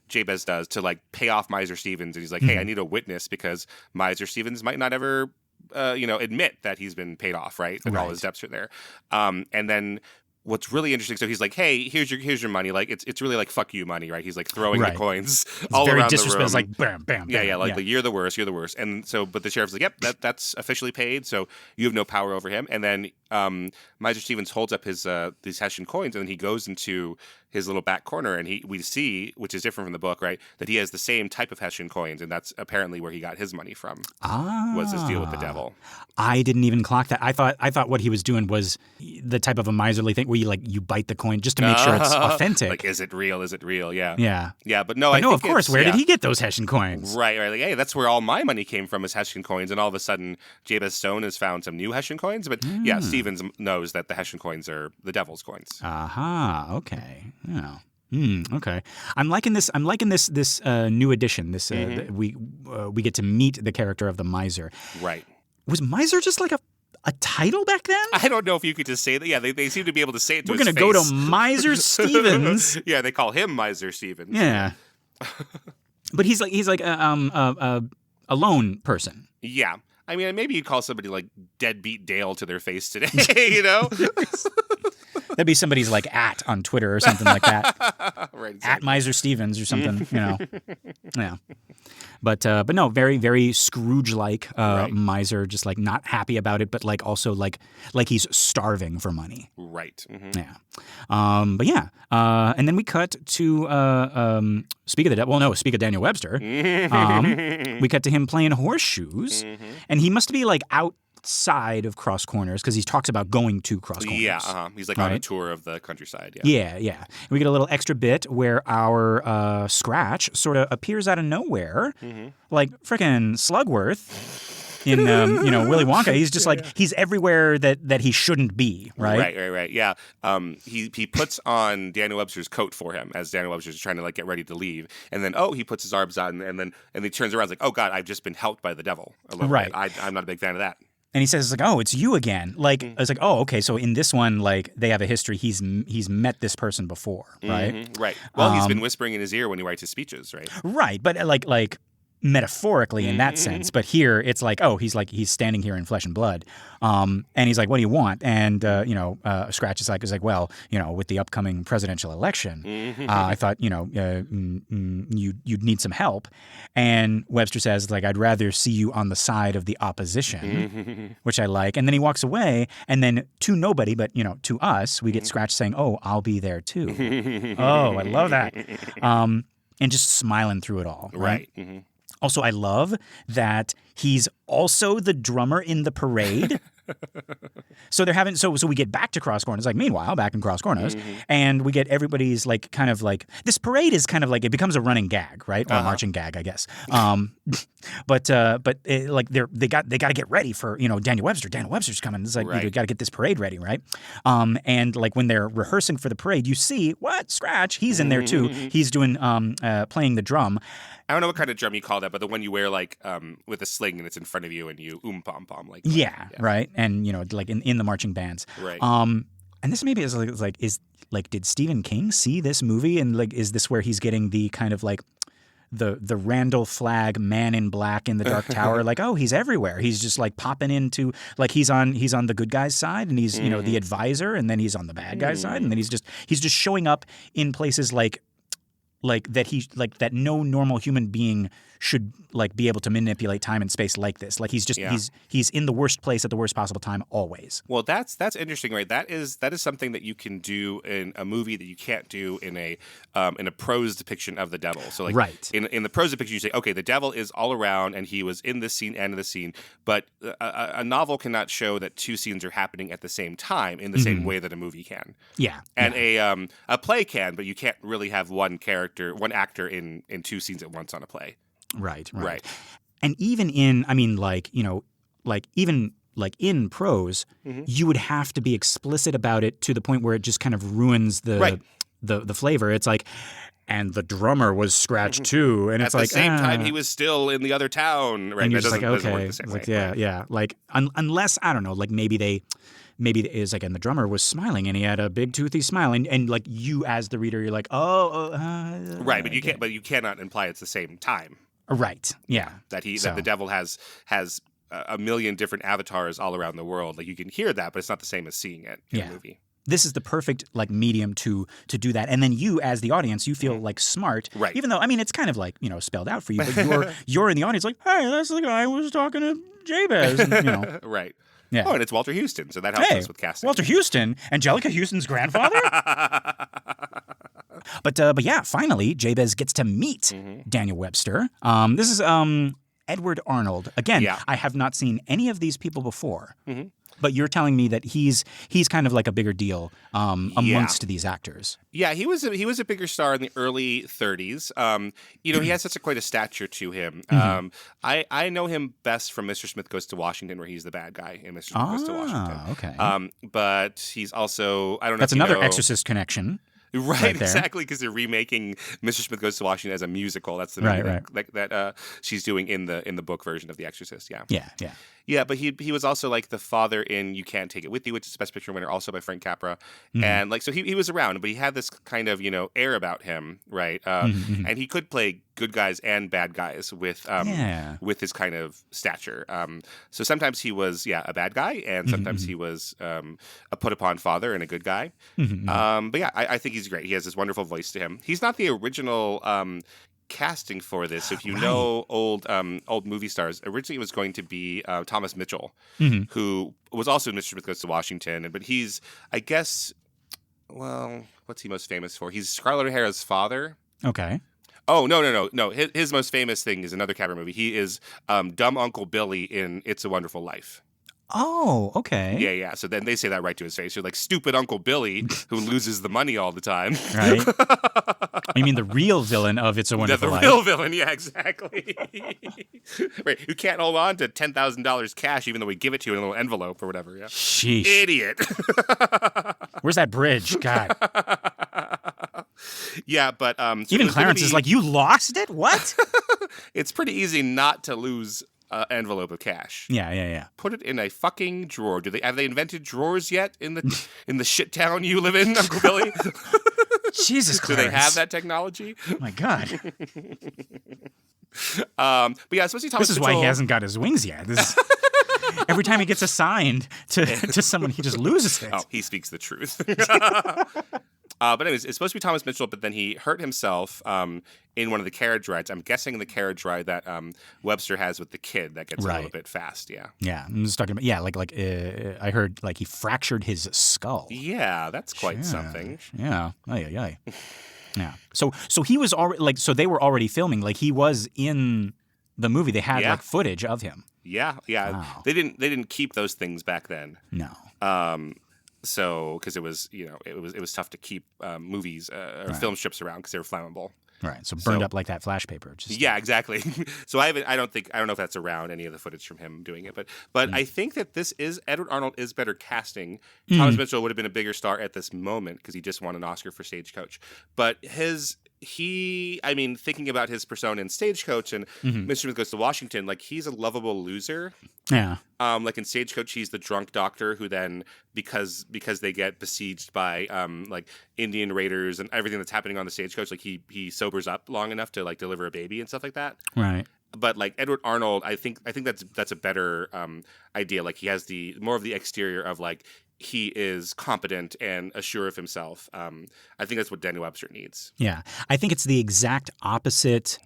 Jabez does, to like pay off Miser Stevens. And he's like, hey, I need a witness because Miser Stevens might not ever, admit that he's been paid off, right? That all his debts are there. And then what's really interesting, so he's like, "Hey, here's your money." Like it's really like "fuck you" money, right? He's like throwing the coins all around the room. It's like bam, bam, bam. Yeah. Like you're the worst. And so, but the sheriff's like, "Yep, that's officially paid. So you have no power over him." And then Miser Stevens holds up his these Hessian coins, and then he goes into his little back corner, and we see, which is different from the book, right, that he has the same type of Hessian coins, and that's apparently where he got his money from. Was his deal with the devil. I didn't even clock that. I thought what he was doing was the type of a miserly thing where you bite the coin just to make sure it's authentic. Like, is it real? Is it real? Yeah. Yeah. But no, of course. Where did he get those Hessian coins? Right. Like, hey, that's where all my money came from, is Hessian coins. And all of a sudden, Jabez Stone has found some new Hessian coins. But yeah, Stevens knows that the Hessian coins are the devil's coins. Aha. Okay. Yeah. Okay. I'm liking this new edition. This we get to meet the character of the miser. Right. Was miser just like a title back then? I don't know if you could just say that. Yeah, they seem to be able to say it to We're his gonna face. go to Miser Stevens. Yeah, they call him Miser Stevens. Yeah. But he's like a lone person. Yeah. I mean, maybe you'd call somebody like Deadbeat Dale to their face today, you know? That'd be somebody's like on Twitter or something like that. Right, exactly. At Miser Stevens or something, Yeah. But no, very, very Scrooge-like miser, just like not happy about it, but like also like he's starving for money. Right. Yeah. But yeah. And then we cut to speak of Daniel Webster. We cut to him playing horseshoes, and he must be like outside of Cross Corners because he talks about going to Cross Corners. Yeah, he's like on a tour of the countryside. Yeah. And we get a little extra bit where our Scratch sort of appears out of nowhere, like frickin' Slugworth. In Willy Wonka, he's just like he's everywhere that he shouldn't be, right? Right. Yeah. He puts on Daniel Webster's coat for him as Daniel Webster's trying to like get ready to leave, and then he puts his arms out, and he turns around, like, oh God, I've just been helped by the devil. Right. I'm not a big fan of that. And he says, it's like, oh, it's you again. Like, it's like, oh, okay. So in this one, like, they have a history. He's met this person before, right? Right. Well, he's been whispering in his ear when he writes his speeches, right? Right. But like metaphorically in that sense. But here, it's like, oh, he's standing here in flesh and blood. And he's like, what do you want? And, Scratch is like, well, with the upcoming presidential election, I thought, you'd need some help. And Webster says, like, I'd rather see you on the side of the opposition, which I like. And then he walks away. And then to nobody, but, to us, we get Scratch saying, oh, I'll be there too. Oh, I love that. And just smiling through it all. Right. Mm-hmm. Also, I love that he's also the drummer in the parade. So they're having so we get back to Cross Corners. Like meanwhile, back in Cross Corners, and we get everybody's like kind of like this parade is kind of like it becomes a running gag, right? Or a marching gag, I guess. But like they got to get ready for Daniel Webster. Daniel Webster's coming. It's like you got to get this parade ready, right? And like when they're rehearsing for the parade, you see what Scratch. He's in there too. He's doing playing the drum. I don't know what kind of drum you call that, but the one you wear like with a sling and it's in front of you and you pom pom like. Yeah, right. And like in the marching bands. Right. And this maybe is like did Stephen King see this movie and like is this where he's getting the kind of like the Randall Flagg Man in Black in the Dark Tower, like, oh, he's everywhere. He's just like popping into like he's on the good guy's side and he's the advisor, and then he's on the bad guy's side, and then he's just showing up in places like that no normal human being should like be able to manipulate time and space like this. Like he's just he's in the worst place at the worst possible time always. Well, that's interesting, right? That is something that you can do in a movie that you can't do in a prose depiction of the devil. So like in the prose depiction, you say, okay, the devil is all around and he was in this scene and in this scene, but a novel cannot show that two scenes are happening at the same time in the same way that a movie can. Yeah, and a play can, but you can't really have one actor in two scenes at once on a play. Right. And even in, I mean, like, even like in prose, you would have to be explicit about it to the point where it just kind of ruins the flavor. It's like, and the drummer was Scratch too, and it's at like the same time he was still in the other town. Right, and you're just like, okay, work the same like way. yeah, like unless I don't know, like maybe it is like, and the drummer was smiling and he had a big toothy smile, and like you as the reader, you're like, right, but you cannot imply it's the same time. Right. Yeah. That the devil has a million different avatars all around the world. Like you can hear that, but it's not the same as seeing it in a movie. This is the perfect like medium to do that, and then you as the audience, you feel like smart, right? Even though I mean it's kind of like spelled out for you, but you're in the audience like, hey, that's the guy who was talking to Jabez, and, right? Yeah. Oh, and it's Walter Houston, so that helps us with casting. Walter Houston, Angelica Houston's grandfather. But yeah, finally, Jabez gets to meet Daniel Webster. This is Edward Arnold. Again, I have not seen any of these people before. But you're telling me that he's kind of like a bigger deal amongst these actors. Yeah, he was a bigger star in the early 30s. He has quite a stature to him. I know him best from Mr. Smith Goes to Washington, where he's the bad guy in Mr. Smith Goes to Washington. Okay. But he's also That's another Exorcist connection. Right, exactly, because they're remaking Mr. Smith Goes to Washington as a musical. That's the movie that she's doing in the book version of The Exorcist. Yeah, but he was also like the father in You Can't Take It With You, which is Best Picture winner, also by Frank Capra, and like so he was around, but he had this kind of air about him, right? And he could play good guys and bad guys with his kind of stature. So sometimes he was a bad guy, and sometimes he was a put upon father and a good guy. But yeah, I think he's great. He has this wonderful voice to him. He's not the original casting for this. If you know old movie stars, originally it was going to be Thomas Mitchell, who was also in Mr. Smith Goes to Washington, but he's, I guess, well, what's he most famous for? He's Scarlett O'Hara's father. Okay. Oh, no. His most famous thing is another Capra movie. He is dumb Uncle Billy in It's a Wonderful Life. Oh, okay. Yeah. So then they say that right to his face. You're like, stupid Uncle Billy who loses the money all the time. Right. You mean the real villain of It's a Wonderful Life? The real villain, yeah, exactly. Right. Who can't hold on to $10,000 cash even though we give it to you in a little envelope or whatever. Yeah. Sheesh. Idiot. Where's that bridge? God. Yeah, but so even Clarence is like, you lost it? What? It's pretty easy not to lose envelope of cash. Yeah. Put it in a fucking drawer. Have they invented drawers yet in the shit town you live in, Uncle Billy? Jesus Christ. Do they have that technology? Oh my God. But yeah, especially Thomas This is Mitchell. why he hasn't got his wings yet. Every time he gets assigned to someone, he just loses it. Oh, he speaks the truth. But anyways, it's supposed to be Thomas Mitchell, but then he hurt himself in one of the carriage rides. I'm guessing the carriage ride that Webster has with the kid that gets a little bit fast. Yeah, I'm just talking about I heard like he fractured his skull. Yeah, that's quite something. Yeah, yeah. So he was already like, so they were already filming, like he was in the movie. They had like footage of him. Yeah. Wow. They didn't keep those things back then. No. So because it was it was tough to keep movies or film strips around because they were flammable. Right. So burned up like that flash paper. Yeah, exactly. So I don't know if that's around any of the footage from him doing it, but I think that Edward Arnold is better casting. Thomas Mitchell would have been a bigger star at this moment because he just won an Oscar for Stagecoach. But thinking about his persona in Stagecoach and Mr. Smith Goes to Washington, like he's a lovable loser. Yeah. Like in Stagecoach, he's the drunk doctor who then, because they get besieged by like Indian raiders and everything that's happening on the stagecoach, like he sobers up long enough to like deliver a baby and stuff like that. Right. But like Edward Arnold, I think that's a better idea. Like he has the more of the exterior of like he is competent and assured of himself. I think that's what Daniel Webster needs. Yeah. I think it's the exact opposite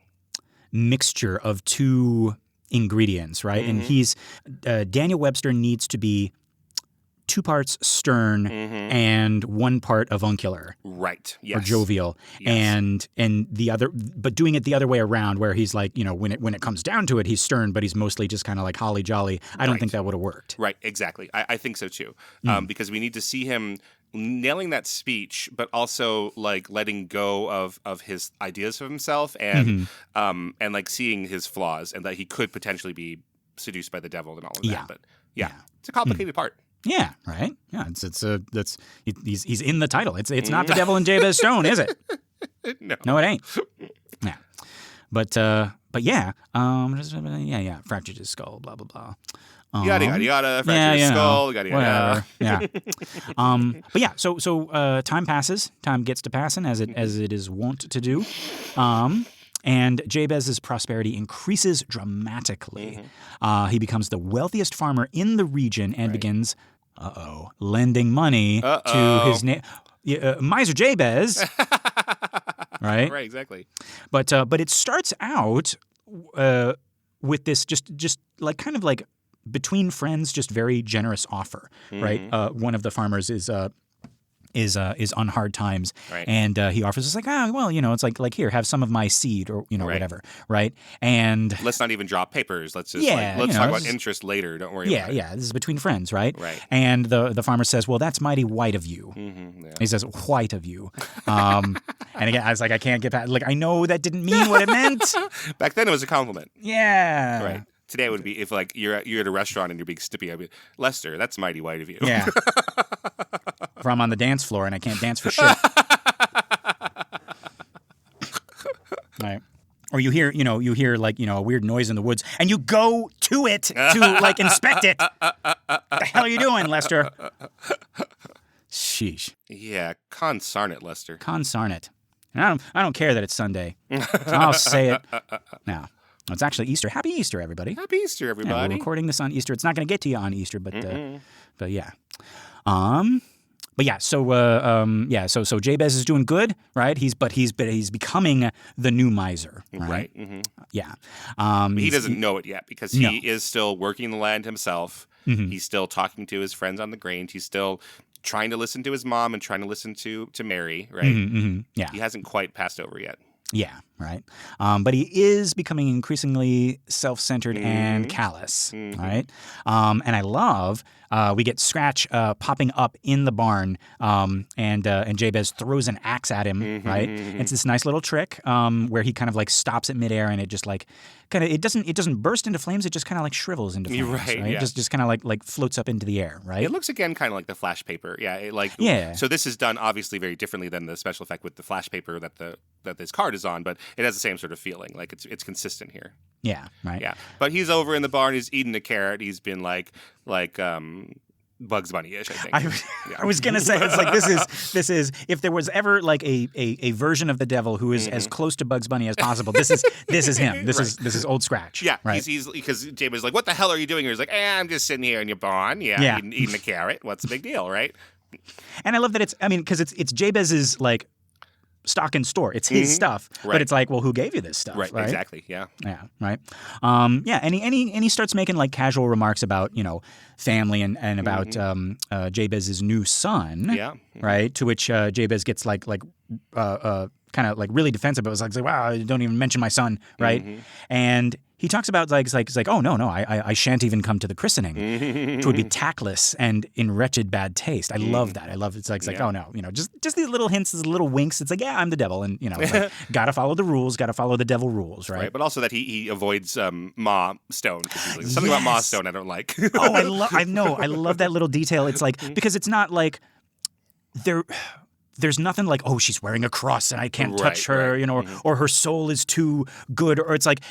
mixture of two ingredients, right? And Daniel Webster needs to be 2 parts stern and 1 part avuncular. Right. Yes. Or jovial. Yes. And the other, but doing it the other way around where he's like, when it comes down to it, he's stern, but he's mostly just kind of like holly jolly. I don't think that would have worked. Right. Exactly. I think so too. Because we need to see him nailing that speech, but also like letting go of his ideas of himself and like seeing his flaws and that he could potentially be seduced by the devil and all of that. Yeah. But it's a complicated part. Yeah, right. Yeah, he's in the title. It's not the Devil and Jabez Stone, is it? No, it ain't. Yeah, but yeah, fractured his skull, blah blah blah. Yada yada yada, fractured his skull, yada yada. Yeah. But yeah, so time passes. Time gets to passing as it is wont to do. And Jabez's prosperity increases dramatically. He becomes the wealthiest farmer in the region and begins, lending money to his miser Jabez. Right? Right, exactly. But it starts out with this just like kind of like between friends, just very generous offer. Right? One of the farmers is on hard times, and he offers us like, it's like here, have some of my seed or whatever, right? And let's not even drop papers. Let's just let's talk about interest later. Don't worry. about it. Yeah. This is between friends, right? Right. And the farmer says, well, that's mighty white of you. He says, white of you. And again, I was like, I can't get past. Like, I know that didn't mean what it meant. Back then, it was a compliment. Yeah. Right. Today it would be if like you're at a restaurant and you're being snippy. I'd be Lester. That's mighty white of you. Yeah. If I'm on the dance floor and I can't dance for shit. Right. Or you hear like, a weird noise in the woods and you go to it to like inspect it. What the hell are you doing, Lester? Sheesh. Yeah, consarn it, Lester. Consarn it. And I don't care that it's Sunday. I'll say it now. It's actually Easter. Happy Easter, everybody. Happy Easter, everybody. Yeah, we're recording this on Easter. It's not going to get to you on Easter, but yeah. So Jabez is doing good, right? He's becoming the new miser, right? Yeah. He doesn't know it yet because he is still working the land himself. He's still talking to his friends on the Grange. He's still trying to listen to his mom and trying to listen to Mary, right? Yeah. He hasn't quite passed over yet. Yeah, right. But he is becoming increasingly self-centered and callous, right? And I love we get Scratch popping up in the barn, and Jabez throws an axe at him, right? It's this nice little trick where he kind of like stops at midair, and it just like it doesn't burst into flames. It just kind of like shrivels into flames, right? Yeah. Just kind of like floats up into the air, right? It looks again kind of like the flash paper, So this is done obviously very differently than the special effect with the flash paper that this card is on, but it has the same sort of feeling. Like it's consistent here. Yeah, right. Yeah, but he's over in the barn. He's eating a carrot. He's been like Bugs Bunny-ish, I think. I was gonna say it's like this is if there was ever like a version of the devil who is as close to Bugs Bunny as possible, this is him. This is old Scratch. Yeah, right. He's because Jabez's like, what the hell are you doing here? He's like, I'm just sitting here in your barn. Yeah. Eating a carrot. What's the big deal, right? And I love that because it's Jabez's like stock in store. It's his stuff, but it's like, well, who gave you this stuff? Right, exactly. Yeah, right. And he starts making like casual remarks about family and about Jabez's new son. Yeah, right. To which Jabez gets like kind of like really defensive. It was like, wow, don't even mention my son, right? Mm-hmm. And he talks about it's like, oh no, I shan't even come to the christening. It would be tactless and in wretched bad taste. I love that. I love it's like oh no, just these little hints, these little winks. It's like, yeah, I'm the devil, and it's like, gotta follow the rules, gotta follow the devil rules, right? But also that he avoids Ma Stone. Like, something about Ma Stone I don't like. Oh, I love that little detail. It's like, because it's not like there's nothing like, oh, she's wearing a cross and I can't touch her, or her soul is too good, or it's like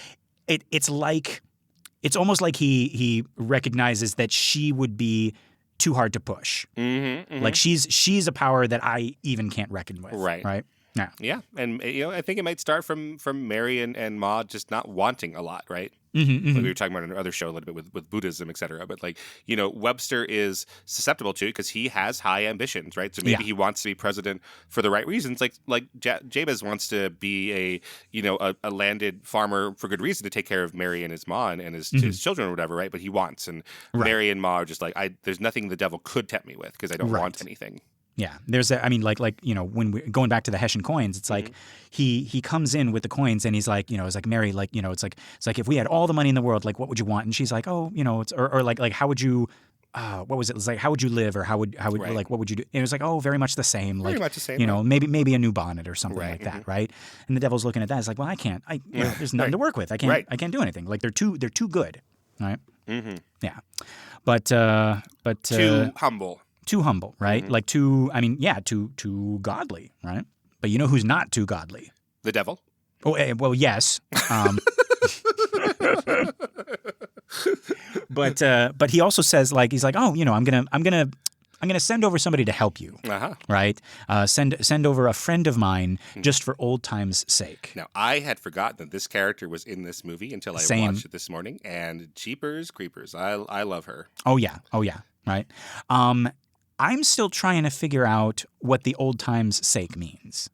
it's almost like he recognizes that she would be too hard to push. Like she's a power that I even can't reckon with. Right. Yeah. Yeah, and I think it might start from Mary and Ma just not wanting a lot, right? Like we were talking about in another show a little bit with Buddhism, etc. But like, Webster is susceptible to it because he has high ambitions, right? So maybe he wants to be president for the right reasons. Like Jabez wants to be a landed farmer for good reason to take care of Mary and his Ma and his children or whatever, right? But he wants, and Mary and Ma are just like, there's nothing the devil could tempt me with because I don't want anything. Yeah, there's when we're going back to the Hessian coins, it's like he comes in with the coins and he's like, it's like, Mary, like, it's like if we had all the money in the world, like what would you want? And she's like, oh, it's or like how would you what was it? It was like, how would you live, or how would like what would you do? And it was like, oh, very much the same. Like, very much the same. Maybe a new bonnet or something like that, right? And the devil's looking at that. It's like, well, I can't. There's nothing to work with. I can't do anything. Like they're too good, right? Yeah, but too humble. Too humble, right? Like too godly, right? But who's not too godly? The devil. Oh, well, yes. But he also says, like, he's like, oh, I'm gonna send over somebody to help you, right? Send over a friend of mine just for old times' sake. Now, I had forgotten that this character was in this movie until I watched it this morning, and Jeepers Creepers, I love her. Oh yeah, right. I'm still trying to figure out what the old times' sake means.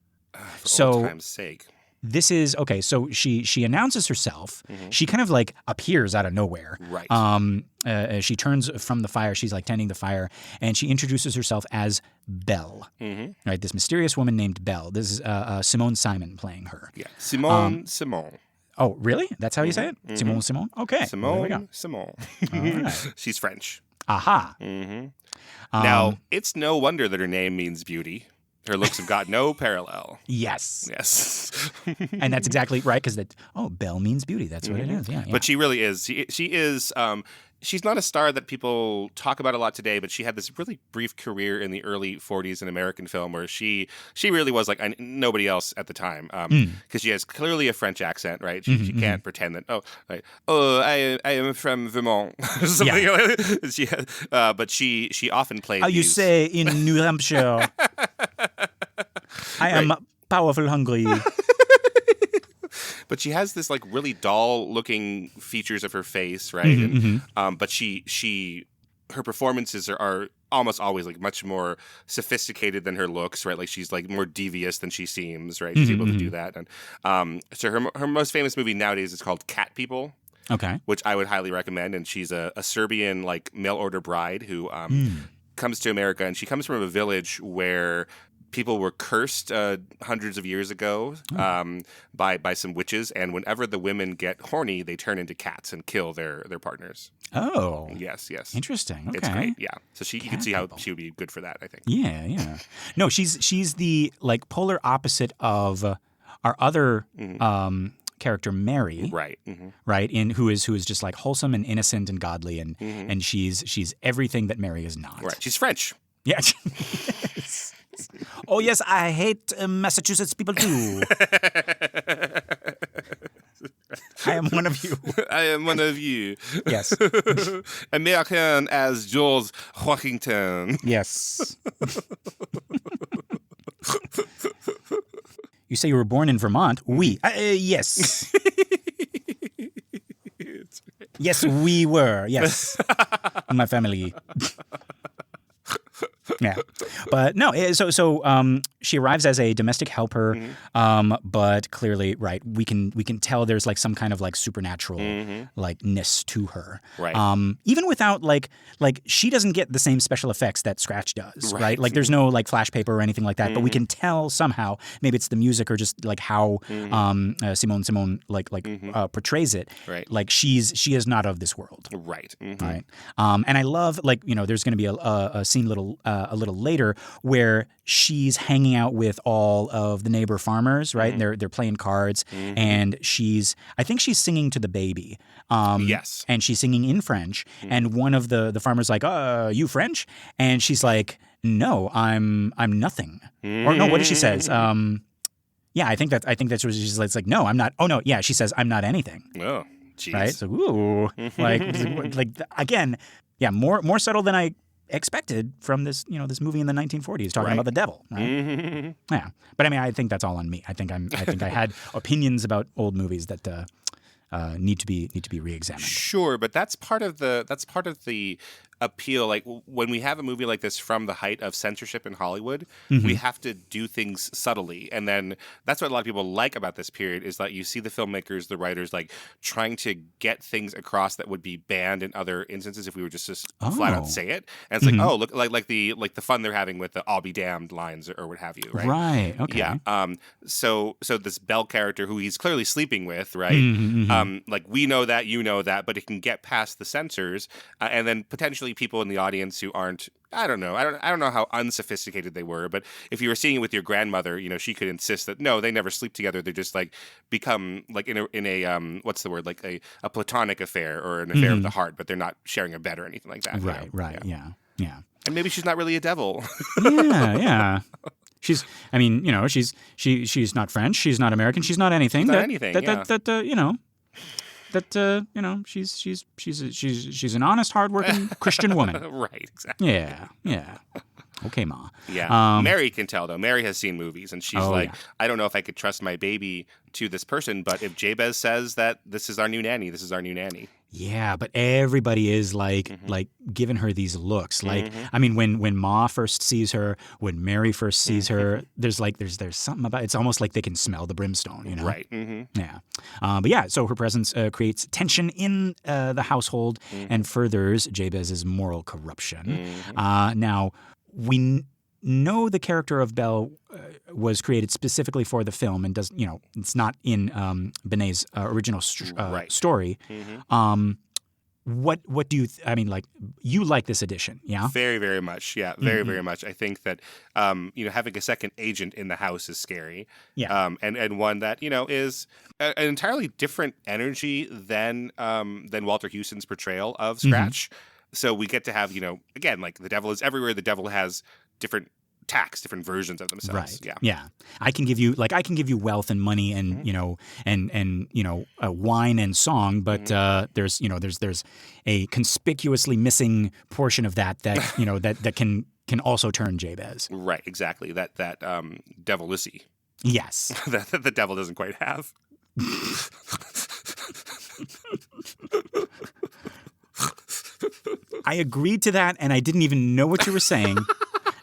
Old times' sake. This is okay. So she announces herself. She kind of like appears out of nowhere. Right. She turns from the fire. She's like tending the fire, and she introduces herself as Belle. Right. This mysterious woman named Belle. This is Simone Simon playing her. Yeah. Simone. Oh, really? That's how you say it? Simone. Okay. Simone. All right. She's French. Aha. Now, it's no wonder that her name means beauty. Her looks have got no parallel. Yes. And that's exactly right, because Belle means beauty. That's what it is. Yeah. But she really is. She is. She's not a star that people talk about a lot today, but she had this really brief career in the early 40s in American film where she really was like nobody else at the time, because she has clearly a French accent, right? She can't pretend that, I am from Vermont. Something like that. But she often played How you say in New Hampshire, I am powerful hungry. But she has this like really doll-looking features of her face, right? But her performances are almost always like much more sophisticated than her looks, right? Like she's like more devious than she seems, right? She's able to do that. And so her most famous movie nowadays is called Cat People. Okay. Which I would highly recommend. And she's a Serbian like mail order bride who comes to America, and she comes from a village where people were cursed hundreds of years ago by some witches, and whenever the women get horny, they turn into cats and kill their partners. Oh. Yes. Interesting. Okay. It's great, yeah. So you can see how she would be good for that, I think. Yeah. No, she's the like polar opposite of our other character, Mary. Right. Right, who is just like wholesome and innocent and godly, and she's everything that Mary is not. Right. She's French. Yeah. Oh, yes, I hate Massachusetts people too. I am one of you. I am one of you. Yes. American as George Washington. Yes. You say you were born in Vermont? Oui. Yes. Yes, we were. Yes. My family. Yeah, but no. So she arrives as a domestic helper, but clearly, right? We can tell there's like some kind of like supernatural likeness to her, Right. even without like she doesn't get the same special effects that Scratch does, right? Like there's no like flash paper or anything like that, but we can tell somehow. Maybe it's the music or just like how Simone portrays it. Right. Like she is not of this world. Right. Right. And I love there's going to be a scene a little later where she's hanging out with all of the neighbor farmers, right? And they're playing cards, and I think she's singing to the baby. Yes. And she's singing in French, and one of the farmers like, you French? And she's like, no, I'm nothing. Or no, what did she says? Yeah, I think that's what she's like. It's like, no, I'm not. Oh no, yeah, she says I'm not anything. Oh, jeez. Right? So ooh, like again, yeah, more subtle than I expected from this movie in the 1940s talking about the devil. Right? Yeah, but I mean, I think that's all on me. I think I had opinions about old movies that need to be re-examined. Sure, but that's part of the appeal. Like when we have a movie like this from the height of censorship in Hollywood, we have to do things subtly, and then that's what a lot of people like about this period is that you see the filmmakers, the writers, like trying to get things across that would be banned in other instances if we were just flat out say it. And it's like, oh, look, like the fun they're having with the "I'll be damned" lines or what have you, right? Right. Okay. Yeah. So this Bell character who he's clearly sleeping with, right? Like we know that, you know that, but it can get past the censors, and then potentially people in the audience who aren't, I don't know how unsophisticated they were, but if you were seeing it with your grandmother, she could insist that no, they never sleep together. They just like become like in a what's the word, like a platonic affair or an affair of the heart, but they're not sharing a bed or anything like that. Right. Right. Yeah. And maybe she's not really a devil. Yeah. She's not French. She's not American. She's not anything. She's an honest, hardworking Christian woman. Right, exactly. Yeah. Okay, Ma. Yeah. Mary can tell, though. Mary has seen movies, and she's I don't know if I could trust my baby to this person, but if Jabez says that this is our new nanny, this is our new nanny. Yeah, but everybody is like giving her these looks. Like, I mean, when Ma first sees her, when Mary first sees her, there's something about it's almost like they can smell the brimstone, Right. Yeah. But yeah, so her presence creates tension in the household and furthers Jabez's moral corruption. Now, we know the character of Belle was created specifically for the film and does, it's not in Benet's original story. What do you you like this edition? Yeah, very, very much. Yeah, very, very much. I think that having a second agent in the house is scary. Yeah, and one that is an entirely different energy than Walter Huston's portrayal of Scratch. So we get to have again, like the devil is everywhere. The devil has different tacks, different versions of themselves. Right. Yeah. I can give you wealth and money and wine and song, but there's a conspicuously missing portion of that that can also turn Jabez. Right. Exactly. That devil-lissy. Yes. that the devil doesn't quite have. I agreed to that, and I didn't even know what you were saying,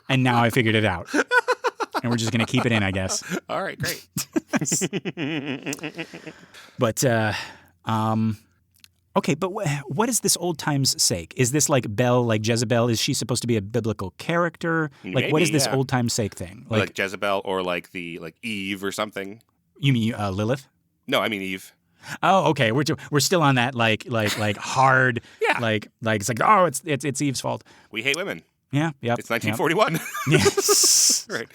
and now I figured it out. And we're just going to keep it in, I guess. All right, great. But, okay, but what is this old time's sake? Is this like Belle, like Jezebel? Is she supposed to be a biblical character? Like, maybe, what is this old time's sake thing? Like Jezebel or like Eve or something? You mean Lilith? No, I mean Eve. Oh, okay. We're still on that like hard. Yeah. Like it's like, oh, it's Eve's fault. We hate women. Yeah. Yep. It's 1941. Yep. Yes. Right.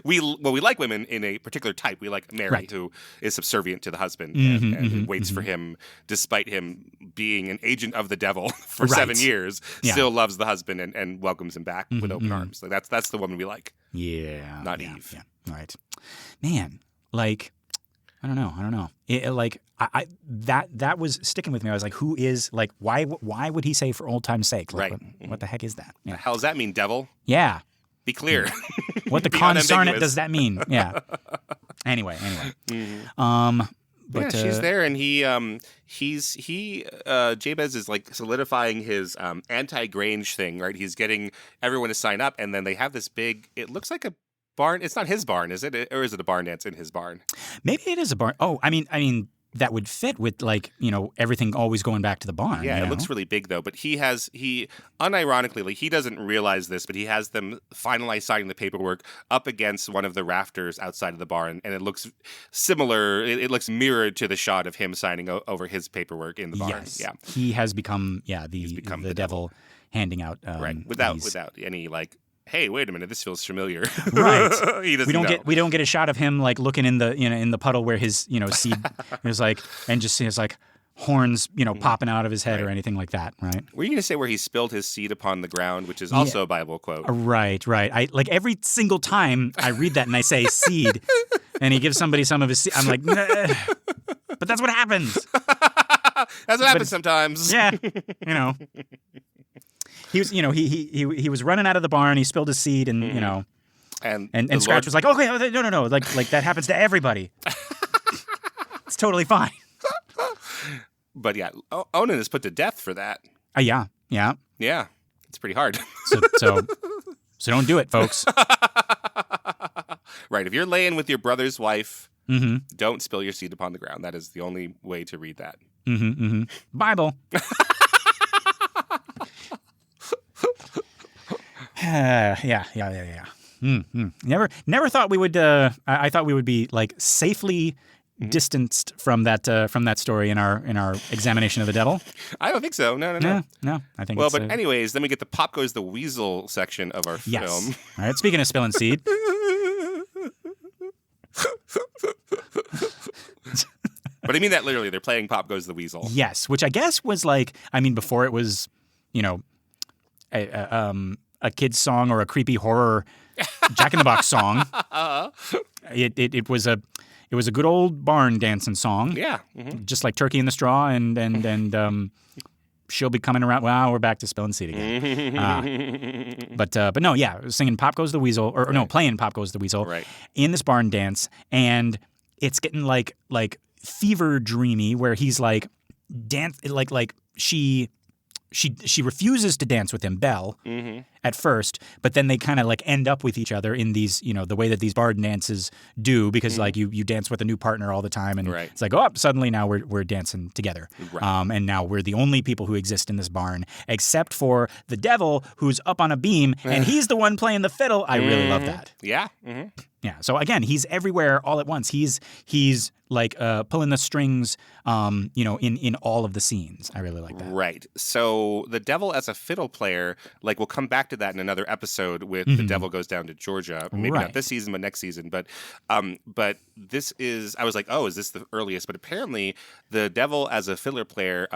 We like women in a particular type. We like Mary, right, who is subservient to the husband and waits for him, despite him being an agent of the devil for right, 7 years. Yeah. Still loves the husband and welcomes him back with open arms. Like that's the woman we like. Yeah. Not Eve. Yeah. Right. Man, like. I don't know. That was sticking with me. I was like, who is like, why would he say for old time's sake? Like, right. What the heck is that? Yeah. The hell does that mean, devil? Yeah. Be clear. What the consarnet does that mean? Yeah. Anyway. But she's there, and Jabez is like solidifying his anti-Grange thing, right? He's getting everyone to sign up, and then they have this big. It looks like a barn. It's not his barn, is it? Or is it a barn dance in his barn? Maybe it is a barn. Oh, I mean. That would fit with everything always going back to the barn. Yeah, it looks really big though. But he unironically, like, he doesn't realize this, but he has them finalize signing the paperwork up against one of the rafters outside of the barn, and it looks similar. It looks mirrored to the shot of him signing over his paperwork in the barn. Yes. Yeah, he has become the devil handing out right without any like. Hey, wait a minute! This feels familiar. Right. He doesn't we don't get a shot of him like looking in the puddle where his seed is like, and just his like horns popping out of his head or anything like that. Right. Were you going to say where he spilled his seed upon the ground, which is also a Bible quote? Right. I like every single time I read that and I say seed, and he gives somebody some of his seed. I'm like, nah. But that's what happens. That's what happens sometimes. Yeah. He was, he was running out of the barn. He spilled his seed, and and Scratch was like, "Okay, no, like that happens to everybody. It's totally fine." But yeah, Onan is put to death for that. Yeah. It's pretty hard. So don't do it, folks. Right. If you're laying with your brother's wife, don't spill your seed upon the ground. That is the only way to read that. Bible. Yeah. Never thought we would. I thought we would be like safely distanced from that story in our examination of the devil. I don't think so. No. I think. Well, but anyways, then we get the Pop Goes the Weasel section of our film. All right. Speaking of spilling seed. But I mean that literally. They're playing Pop Goes the Weasel. Yes, which I guess was like, before it was, a kid's song or a creepy horror Jack in the Box song. It was a good old barn dancing song. Yeah, just like Turkey in the Straw, and she'll be coming around. Wow, we're back to spilling seed again. But no, yeah, singing "Pop Goes the Weasel," or no, playing "Pop Goes the Weasel" in this barn dance, and it's getting like fever dreamy, where he's like dance like she refuses to dance with him, Belle, at first, but then they kind of like end up with each other in these, the way that these barn dances do, because like you dance with a new partner all the time, and it's like, suddenly now we're dancing together, and now we're the only people who exist in this barn, except for the devil who's up on a beam, and he's the one playing the fiddle. I really love that. Yeah. Yeah. So again, he's everywhere all at once. He's like pulling the strings, in all of the scenes. I really like that. Right. So the devil as a fiddle player, like, we'll come back to that in another episode with The Devil Goes Down to Georgia. Maybe not this season, but next season. But this is, I was like, is this the earliest? But apparently the devil as a fiddler player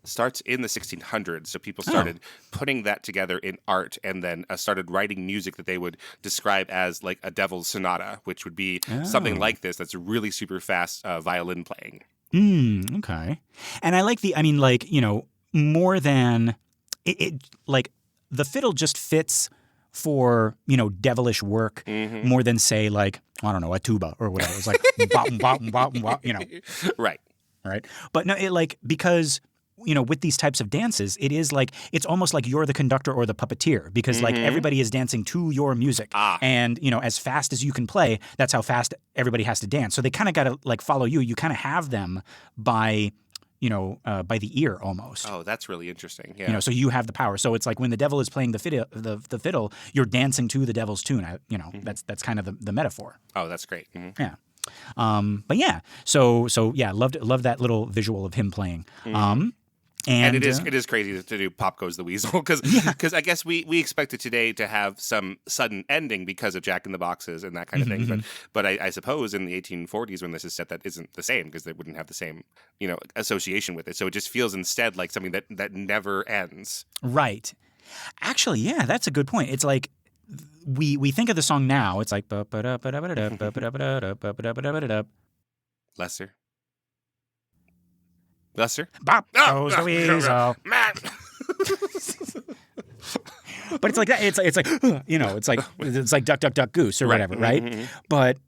starts in the 1600s. So people started putting that together in art, and then started writing music that they would describe as like a devil's sonata, which would be something like this that's really super fast violin playing. Okay. And I like more than it like the fiddle just fits for, devilish work more than, say, like, I don't know, a tuba or whatever. It's like bop, bop, bop, bop, Right. But no, it like, because with these types of dances, it is like, it's almost like you're the conductor or the puppeteer, because like everybody is dancing to your music. And, as fast as you can play, that's how fast everybody has to dance. So they kind of got to like follow you. You kind of have them by the ear almost. Oh, that's really interesting. Yeah. So you have the power. So it's like when the devil is playing the fiddle, you're dancing to the devil's tune. That's kind of the metaphor. Oh, that's great. Yeah. But yeah, so yeah, loved that little visual of him playing. And it is crazy to do Pop Goes the Weasel, because I guess we expected today to have some sudden ending because of Jack in the Boxes and that kind of thing. But I suppose in the 1840s when this is set, that isn't the same, because they wouldn't have the same association with it. So it just feels instead like something that never ends. Right. Actually, yeah, that's a good point. It's like we think of the song now. It's like Lester? Bop goes the weasel. But it's like that. It's like it's like duck, duck, duck, goose or whatever, right? But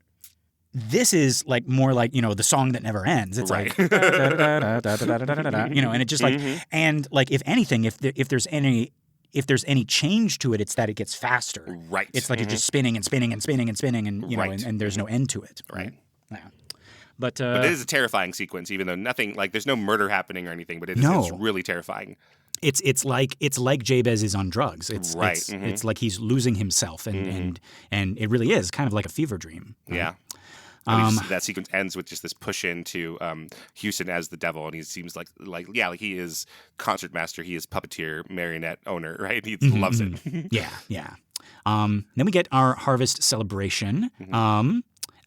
This is like more like, the song that never ends. It's Right. like, and it just like, and like, if anything, if there's any change to it, it's that it gets faster. Right. It's like it's just spinning and spinning and spinning and spinning, and Right. and there's no end to it. Right. Yeah. But it is a terrifying sequence, even though nothing like there's no murder happening or anything, but it's really terrifying. It's like Jabez is on drugs. It's Right. It's like he's losing himself, and it really is kind of like a fever dream. Right? Yeah. And that sequence ends with just this push into Houston as the devil, and he seems like he is concert master, he is puppeteer, marionette owner, right? He loves it. Yeah. Then we get our harvest celebration.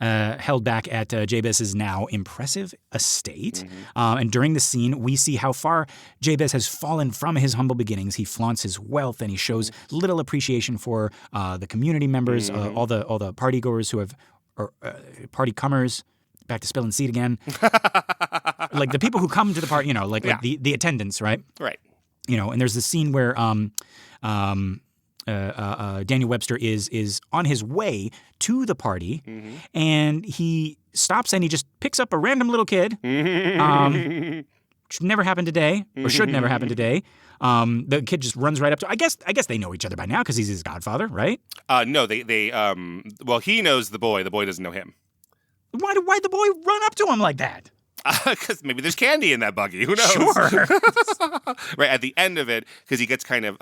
Held back at Jabez's now impressive estate. And during the scene, we see how far Jabez has fallen from his humble beginnings. He flaunts his wealth, and he shows little appreciation for the community members, all the partygoers who have, or party comers. Back to spilling seed again. Like the people who come to the party, like the attendants, right? Right. And there's this scene where Daniel Webster is on his way to the party, and he stops and he just picks up a random little kid. Should never happen today, or should never happen today. The kid just runs right up to. I guess they know each other by now because he's his godfather, right? No, they well, he knows the boy. The boy doesn't know him. Why'd the boy run up to him like that? Because maybe there's candy in that buggy. Who knows? Sure. Right at the end of it, because he gets kind of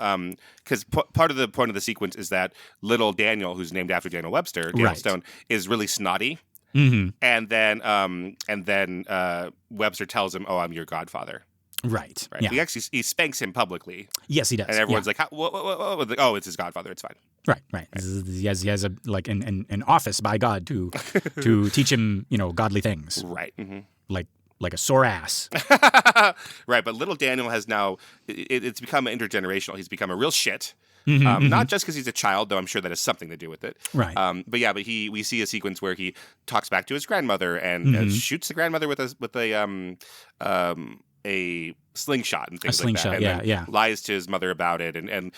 because part of the point of the sequence is that little Daniel, who's named after Daniel Webster, Daniel Stone, is really snotty. And then Webster tells him, "Oh, I'm your godfather." Right. Right. Yeah. He spanks him publicly. Yes, he does. And everyone's like, whoa. Oh, it's his godfather. It's fine. Right. He has a like an office by God to teach him godly things. Right. Like a sore ass. Right. But little Daniel has now it's become intergenerational. He's become a real shit. Not just because he's a child, though I'm sure that has something to do with it. Right. But we see a sequence where he talks back to his grandmother and shoots the grandmother with a slingshot and things like that. And then lies to his mother about it. And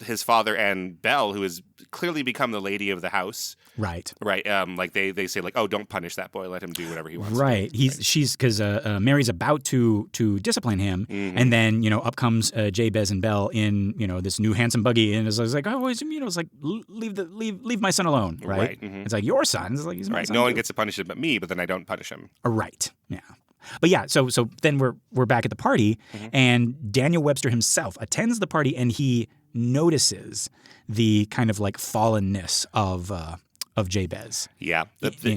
his father and Belle, who has clearly become the lady of the house. Right. Right. Like they say, like, oh, don't punish that boy. Let him do whatever he wants. Right. She's because Mary's about to discipline him, and then up comes Jabez and Belle in this new handsome buggy, and it's like, oh, it's like leave my son alone. Right. It's like your son. It's like he's my son. No one gets to punish him but me, but then I don't punish him. Right. Yeah. But yeah, so then we're back at the party, and Daniel Webster himself attends the party, and he notices the kind of like fallenness of Jabez. Yeah,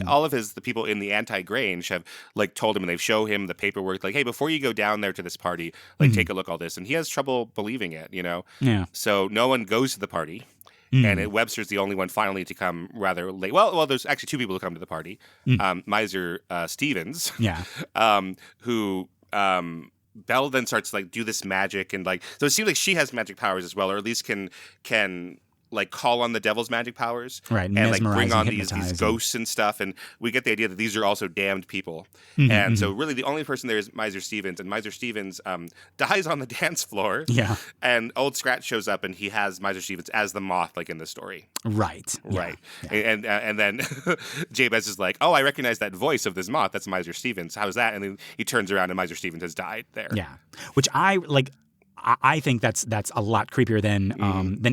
all of the people in the anti-Grange have like told him, and they show him the paperwork, like, hey, before you go down there to this party, like take a look at all this, and he has trouble believing it, Yeah. So no one goes to the party. And Webster's the only one finally to come rather late. Well, there's actually two people who come to the party. Miser Stevens, who Belle then starts to like do this magic, and like so it seems like she has magic powers as well, or at least can like call on the devil's magic powers, right? And like bring on these ghosts and stuff. And we get the idea that these are also damned people. And so really the only person there is Miser Stevens, and Miser Stevens dies on the dance floor. Yeah. And Old Scratch shows up, and he has Miser Stevens as the moth, like in the story. Right. Right. Yeah. And then Jabez is like, oh, I recognize that voice of this moth. That's Miser Stevens. How's that? And then he turns around, and Miser Stevens has died there. Yeah. Which I think that's a lot creepier than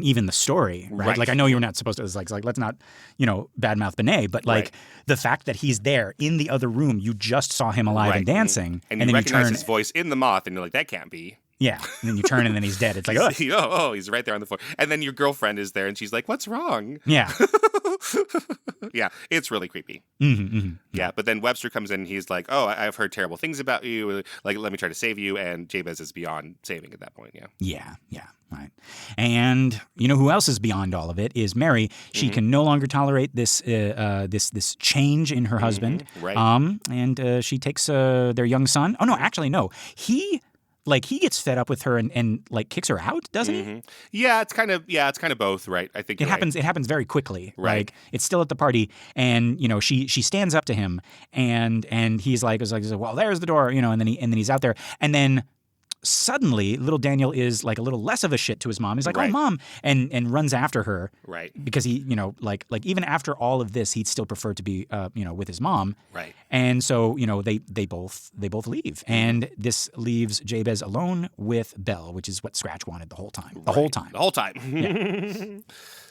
even the story, right? Like I know you're not supposed to. It's like let's not badmouth Benet, but like the fact that he's there in the other room, you just saw him alive and dancing, and you then recognize his voice in the moth, and you're like, that can't be. Yeah, and then you turn and then he's dead. It's like, oh, he's right there on the floor. And then your girlfriend is there, and she's like, what's wrong? Yeah. Yeah, it's really creepy. Yeah, but then Webster comes in, and he's like, oh, I've heard terrible things about you. Like, let me try to save you. And Jabez is beyond saving at that point, Yeah, right. And you know who else is beyond all of it is Mary. She can no longer tolerate this change in her husband. Right. And she takes their young son. Oh, no, actually, no. He gets fed up with her and like kicks her out, doesn't he? Yeah, it's kind of both, right? I think it happens. Right. It happens very quickly. Right. Like it's still at the party, and she stands up to him, and he's like, well, there's the door, and then he's out there, and then suddenly little Daniel is like a little less of a shit to his mom. He's like, Right. "Oh, Mom," and runs after her. Right. Because he, like even after all of this, he'd still prefer to be, with his mom. Right. And so, they both leave, and this leaves Jabez alone with Belle, which is what Scratch wanted the whole time. The whole time. The whole time. Yeah.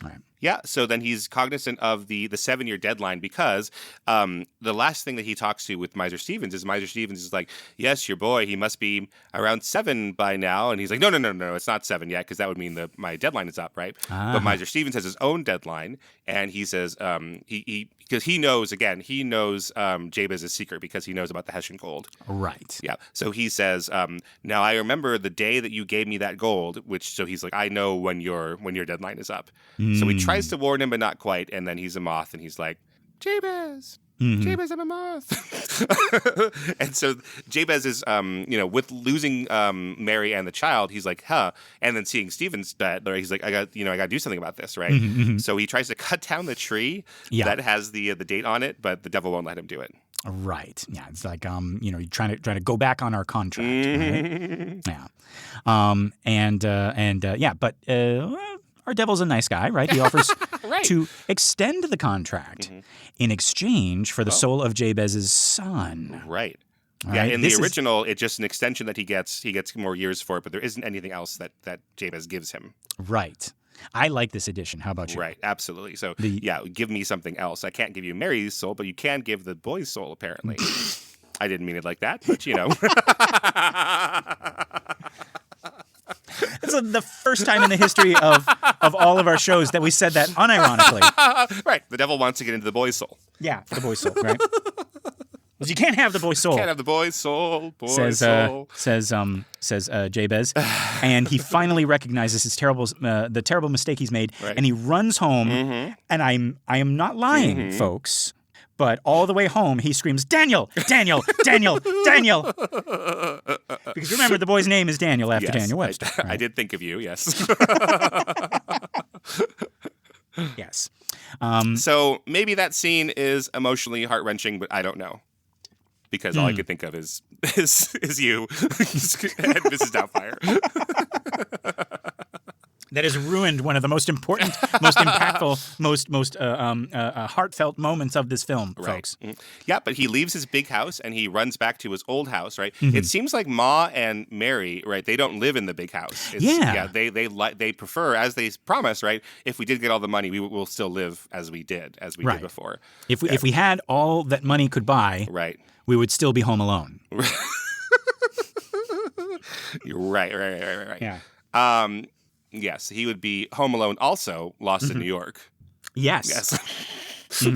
All right. Yeah, so then he's cognizant of the 7-year deadline because the last thing that he talks to with Miser Stevens is like, yes, your boy, he must be around 7 by now. And he's like, no, it's not 7 yet, because that would mean that my deadline is up, right? But Miser Stevens has his own deadline, and he says because he knows Jabez's secret because he knows about the Hessian gold. Right. Yeah. So he says, now I remember the day that you gave me that gold, so he's like, I know when your deadline is up. So he tries to warn him, but not quite. And then he's a moth, and he's like, Jabez, Jabez, I'm a moth. And so Jabez is, with losing Mary and the child, he's like, huh. And then seeing Stephen's dead, he's like, I got to do something about this, right? So he tries to cut down the tree that has the date on it, but the devil won't let him do it. Right. Yeah. It's like, you're trying to go back on our contract. Right? Yeah. But our devil's a nice guy, right? He offers to extend the contract in exchange for the soul of Jabez's son. Right. All Yeah. right? In the original, it's just an extension that he gets. He gets more years for it, but there isn't anything else that Jabez gives him. Right. I like this edition. How about you? Right, absolutely. So, give me something else. I can't give you Mary's soul, but you can give the boy's soul, apparently. I didn't mean it like that, but It's the first time in the history of all of our shows that we said that unironically. Right. The devil wants to get into the boy's soul. Yeah, for the boy's soul, right? Because you can't have the boy's soul. Can't have the boy's soul. Says Jabez, and he finally recognizes the terrible mistake he's made, and he runs home. And I am not lying, folks. But all the way home, he screams, Daniel, Daniel, Daniel, Daniel. Because remember, the boy's name is Daniel after Daniel Webster. Right? I did think of you, yes. Yes. So maybe that scene is emotionally heart-wrenching, but I don't know. Because all I could think of is you and Mrs. Doubtfire. That has ruined one of the most important, most impactful, most heartfelt moments of this film, folks. Yeah, but he leaves his big house and he runs back to his old house, right? It seems like Ma and Mary, right? They don't live in the big house. They prefer, as they promise, right? If we did get all the money, we will still live as we did before. If we had all that money could buy, right, we would still be home alone. You're right. Yeah. Yes, he would be home alone, also lost in New York. Yes. So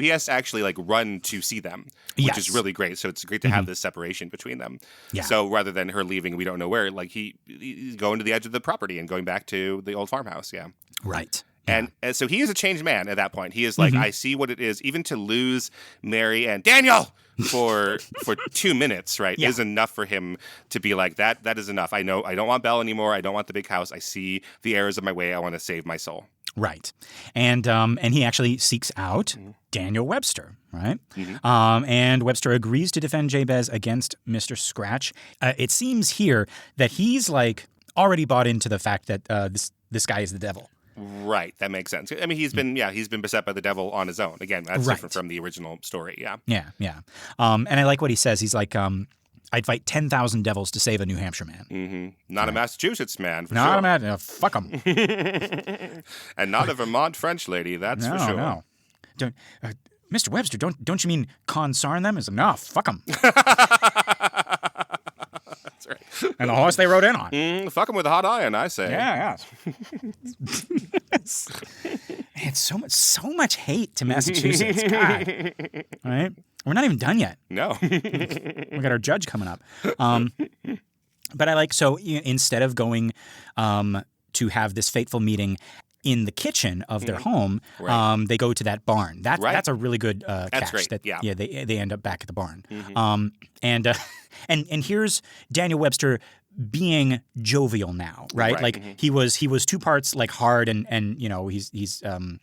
he has to actually run to see them, which is really great. So it's great to have this separation between them. Yeah. So rather than her leaving, we don't know where, he's going to the edge of the property and going back to the old farmhouse. Yeah. Right. And so he is a changed man at that point. He is like, I see what it is. Even to lose Mary and Daniel for 2 minutes, right, is enough for him to be like, that is enough. I know I don't want Belle anymore. I don't want the big house. I see the errors of my way. I want to save my soul. Right. And he actually seeks out Daniel Webster, right? And Webster agrees to defend Jabez against Mr. Scratch. It seems here that he's already bought into the fact that this guy is the devil. Right, that makes sense. I mean, he's been beset by the devil on his own. Again, that's different from the original story. Yeah. And I like what he says. He's like, I'd fight 10,000 devils to save a New Hampshire man. Not a Massachusetts man, for not sure. a man. Fuck him. And not a Vermont French lady. That's for sure. No. Don't, Mr. Webster, don't you mean consarn them? No, fuck them. That's right. And the horse they rode in on. Fuck them with a hot iron, I say. Yeah. It's so much hate to Massachusetts. God. All right? We're not even done yet. No. We got our judge coming up. But I instead of going to have this fateful meeting in the kitchen of their home, they go to that barn. That's a really good catch. That's great. They end up back at the barn. And here's Daniel Webster being jovial now, right? Right. Like he was 2 parts like hard and you know he's kind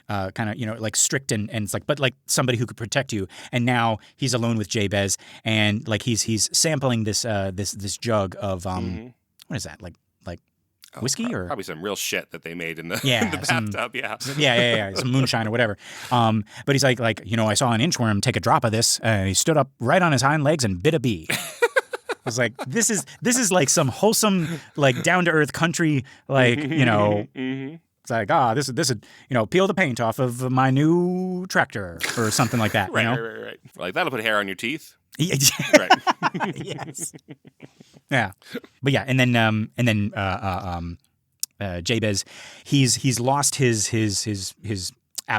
of, you know, like strict and it's like, but like somebody who could protect you. And now he's alone with Jabez, and like he's sampling this this jug of what is that, like whiskey or probably some real shit that they made in the, yeah, in the bathtub. Some moonshine or whatever. But he's like, you know, I saw an inchworm take a drop of this, and he stood up right on his hind legs and bit a bee. I was like, this is like some wholesome, like down to earth country, like, you know. It's like, this is, you know, peel the paint off of my new tractor or something like that. Right, you know? right. Like, that'll put hair on your teeth. Right. Yes. Yeah. But yeah, and then Jabez, he's lost his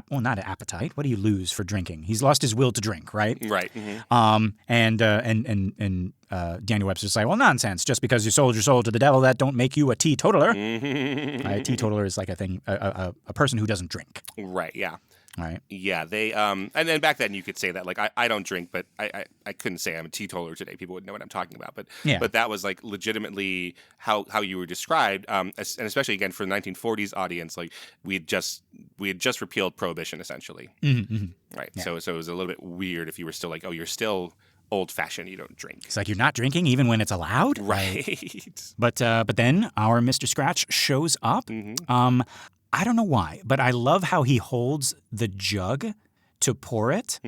not an appetite. What do you lose for drinking? He's lost his will to drink, right? Right. And Daniel Webster's like, well, nonsense. Just because you sold your soul to the devil, that don't make you a teetotaler. A teetotaler is like a thing, a person who doesn't drink. Right. Yeah. Right. Yeah, they and then back then you could say that, like, I don't drink, but I couldn't say I'm a teetotaler today. People wouldn't know what I'm talking about. But that was like legitimately how you were described, and especially again for the 1940s audience, like we had just repealed prohibition essentially. Right. Yeah. So it was a little bit weird if you were still like, oh, you're still old fashioned, you don't drink. It's like you're not drinking even when it's allowed. Right. But then our Mr. Scratch shows up. I don't know why, but I love how he holds the jug to pour it.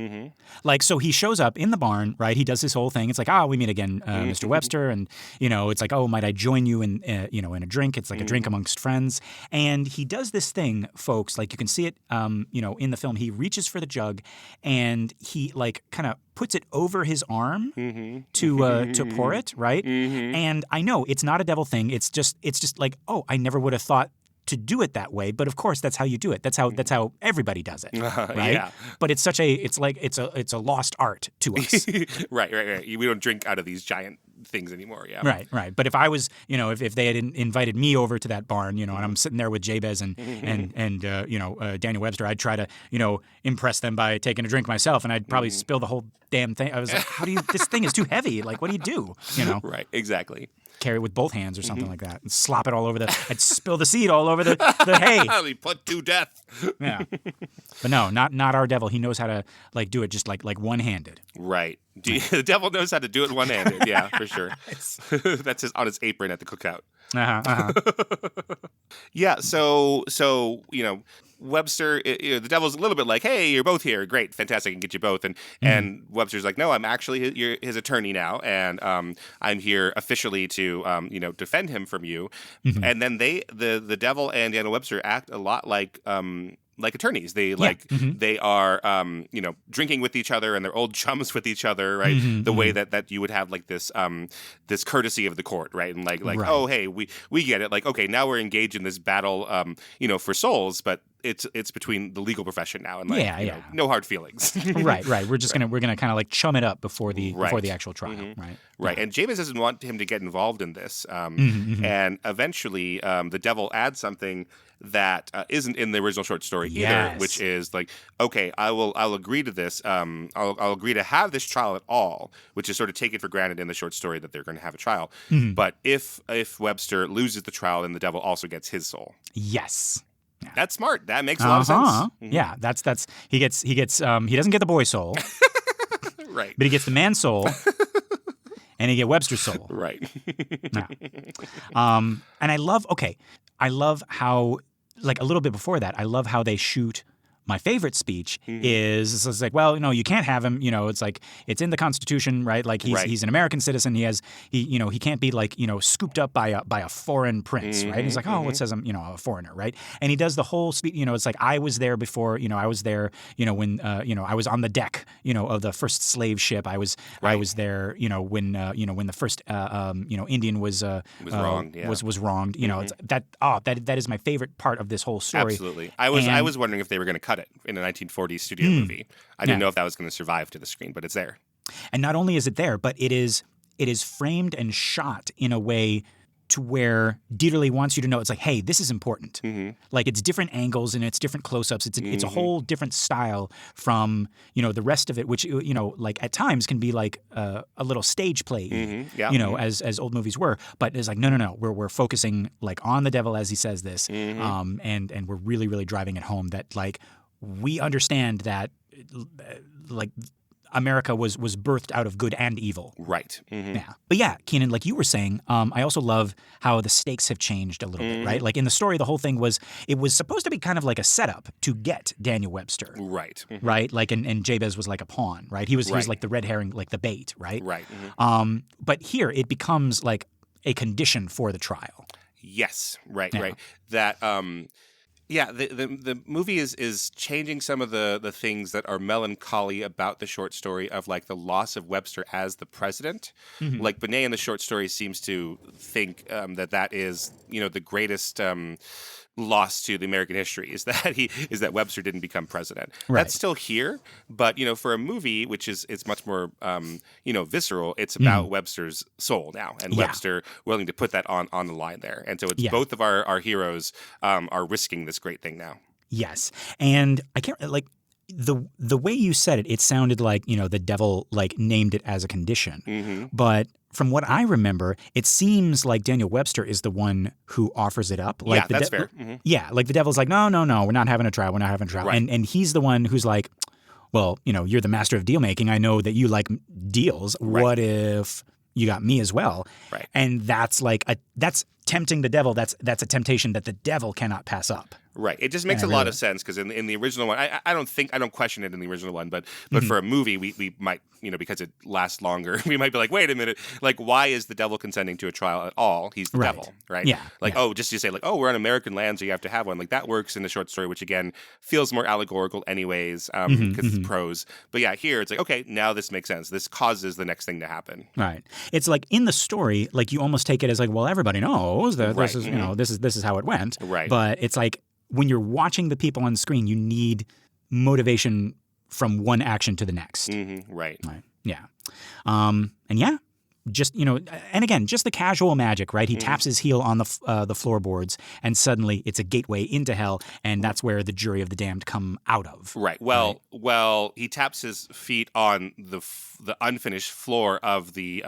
Like, so he shows up in the barn, right? He does this whole thing. It's like, we meet again, Mr. Webster. And, you know, it's like, oh, might I join you in, you know, in a drink? It's like a drink amongst friends. And he does this thing, folks, like you can see it, you know, in the film. He reaches for the jug and he like kind of puts it over his arm to pour it, right? And I know it's not a devil thing. It's just like, oh, I never would have thought to do it that way, but of course that's how you do it. That's how everybody does it, right? Yeah. But it's it's a lost art to us. Right. We don't drink out of these giant things anymore. Yeah. Right. But if I was, you know, if they had invited me over to that barn, you know, and I'm sitting there with Jabez and you know, Daniel Webster, I'd try to, you know, impress them by taking a drink myself, and I'd probably spill the whole damn thing. I was like, how do you? This thing is too heavy. Like, what do you do? You know? Right. Exactly. Carry it with both hands or something like that, and slop it all over I'd spill the seed all over the hay. He put to death. Yeah, but no, not our devil. He knows how to like do it just like one-handed. Right. The devil knows how to do it one-handed. Yeah, for sure. That's on his apron at the cookout. Yeah. So you know, Webster, the devil's a little bit like, hey, you're both here, great, fantastic, I can get you both, and Webster's like, no, I'm actually his attorney now, and I'm here officially to you know, defend him from you, and then the devil and Daniel Webster act a lot like attorneys. They they are you know, drinking with each other and they're old chums with each other, right? The way that you would have like this this courtesy of the court, right? And like right. Oh, hey, we get it. Like, okay, now we're engaged in this battle you know, for souls, but it's between the legal profession now, and like, you know, no hard feelings. Right. We're just gonna kind of like chum it up before the actual trial, right? And Jabez doesn't want him to get involved in this, and eventually the devil adds something that isn't in the original short story either, which is like, okay, I'll agree to this. I'll agree to have this trial at all, which is sort of taken for granted in the short story that they're going to have a trial. But if Webster loses the trial, then the devil also gets his soul. Yes. Yeah. That's smart. That makes a lot of sense. Yeah, that's he gets he doesn't get the boy soul. Right. But he gets the man's soul. And he get Webster's soul. Right. Yeah. And I love how, like a little bit before that, I love how they shoot. My favorite speech is it's like, well, you know, you can't have him. You know, it's like it's in the Constitution, right? Like he's an American citizen. He can't be like, you know, scooped up by a foreign prince, right? He's like, oh, it says I'm, you know, a foreigner, right? And he does the whole speech. You know, it's like I was there before. You know, I was there. You know, when you know, I was on the deck. You know, of the first slave ship. I was there. You know, when the first you know, Indian was wronged. Yeah. Was wronged. You know, it's that is my favorite part of this whole story. Absolutely. I was wondering if they were going to cut it in a 1940s studio movie. I didn't know if that was going to survive to the screen, but it's there. And not only is it there, but it is framed and shot in a way to where Dieterle wants you to know it's like, hey, this is important. Like it's different angles and it's different close-ups. It's a whole different style from, the rest of it, which, like at times can be like a little stage play, as old movies were. But it's like, no. We're focusing like on the devil as he says this. And we're really, really driving it home that like we understand that like America was birthed out of good and evil. Right. Yeah. But yeah, Keenan, like you were saying, I also love how the stakes have changed a little bit, right? Like in the story, the whole thing was supposed to be kind of like a setup to get Daniel Webster. Right. Right? Like and Jabez was like a pawn, right? He was like the red herring, like the bait, right? Right. But here it becomes like a condition for the trial. Yes. Right. That the movie is changing some of the things that are melancholy about the short story of like the loss of Webster as the president. Like Benet in the short story seems to think that is the greatest loss to the American history is that Webster didn't become president. Right. That's still here, but for a movie which it's much more visceral, it's about Webster's soul now, and Webster willing to put that on the line there. And so it's both of our heroes are risking this great thing now. Yes. And I can't like the way you said it sounded like, the devil like named it as a condition. But from what I remember, it seems like Daniel Webster is the one who offers it up. Like that's fair. Yeah, like the devil's like, no, we're not having a trial. We're not having a trial. Right. And he's the one who's like, well, you're the master of deal making. I know that you like deals. Right. What if you got me as well? Right. And that's like that's tempting the devil. That's a temptation that the devil cannot pass up. Right. It just makes a lot of sense because in the original one, I don't question it in the original one, but for a movie, we might, because it lasts longer, we might be like, wait a minute, like, why is the devil consenting to a trial at all? He's the devil, right? Yeah. Like, just to say like, we're on American land, so you have to have one. Like that works in the short story, which again feels more allegorical anyways, because it's prose. But yeah, here it's like, okay, now this makes sense. This causes the next thing to happen. Right. It's like in the story, like you almost take it as like, well, everybody knows that this is, this is how it went. Right. But it's like, when you're watching the people on the screen, you need motivation from one action to the next. Right. Yeah. And yeah, just, and again, just the casual magic, right? He taps his heel on the floorboards and suddenly it's a gateway into hell. And that's where the jury of the damned come out of. Right. Well, he taps his feet on the unfinished floor of the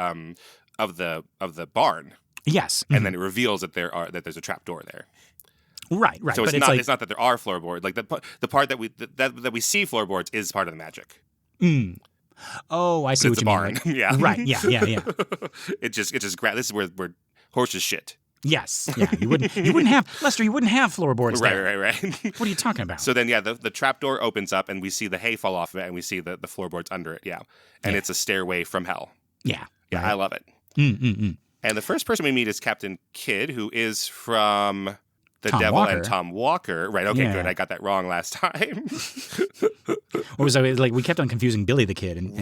barn. Yes. And then it reveals that there's a trap door there. Right. So but it's not that there are floorboards. Like the part that we see floorboards is part of the magic. Oh, I see what it's you a mean. barn. Yeah. Right. Yeah. It just this is where horses shit. Yes. Yeah. You wouldn't have Lester. You wouldn't have floorboards. Right. What are you talking about? So then, the trap door opens up and we see the hay fall off of it, and we see the floorboards under it. Yeah, and it's a stairway from hell. Yeah. Yeah, right. I love it. And the first person we meet is Captain Kidd, who is from The Tom Devil Walker. and Tom Walker. Right, okay, Yeah. good. I got that wrong last time. Or was it like we kept on confusing Billy the Kid and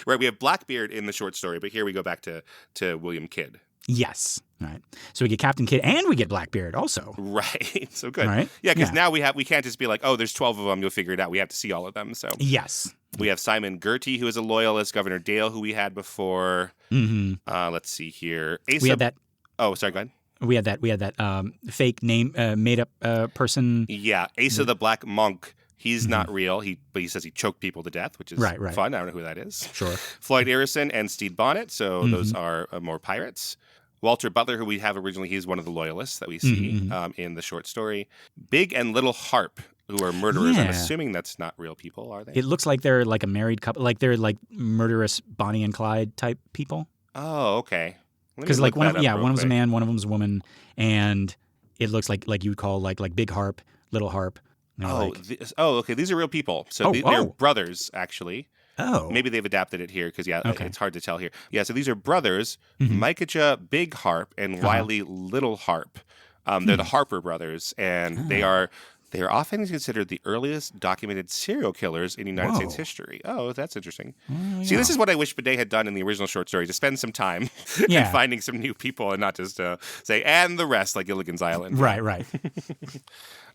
Right, we have Blackbeard in the short story, but here we go back to William Kidd. Yes. Right. So we get Captain Kidd and we get Blackbeard also. Right. So good. Right. Yeah, because now we can't just be like, there's 12 of them, you'll figure it out. We have to see all of them. So Yes. we have Simon Girty, who is a loyalist, Governor Dale, who we had before. Let's see here. Asa. We had that. Oh, sorry, go ahead. We had that fake name, made up person. Yeah, Asa the Black Monk. He's not real. But he says he choked people to death, which is Right. fun. I don't know who that is. Sure. Floyd Arison and Stede Bonnet. So those are more pirates. Walter Butler, who we have originally, he's one of the loyalists that we see in the short story. Big and Little Harp, who are murderers. Yeah. I'm assuming that's not real people, are they? It looks like they're like a married couple, like they're like murderous Bonnie and Clyde type people. Oh, okay. Because like one of them's a man, one of them's a woman, and it looks like you would call like Big Harp, Little Harp. Okay. These are real people. So they're brothers, actually. Oh. Maybe they've adapted it here because, it's hard to tell here. Yeah, so these are brothers, Micajah Big Harp and Wiley Little Harp. They're the Harper brothers, and they are They are often considered the earliest documented serial killers in United States history. Oh, that's interesting. See, this is what I wish Bidet had done in the original short story, to spend some time in finding some new people and not just say, and the rest, like Gilligan's Island. Right.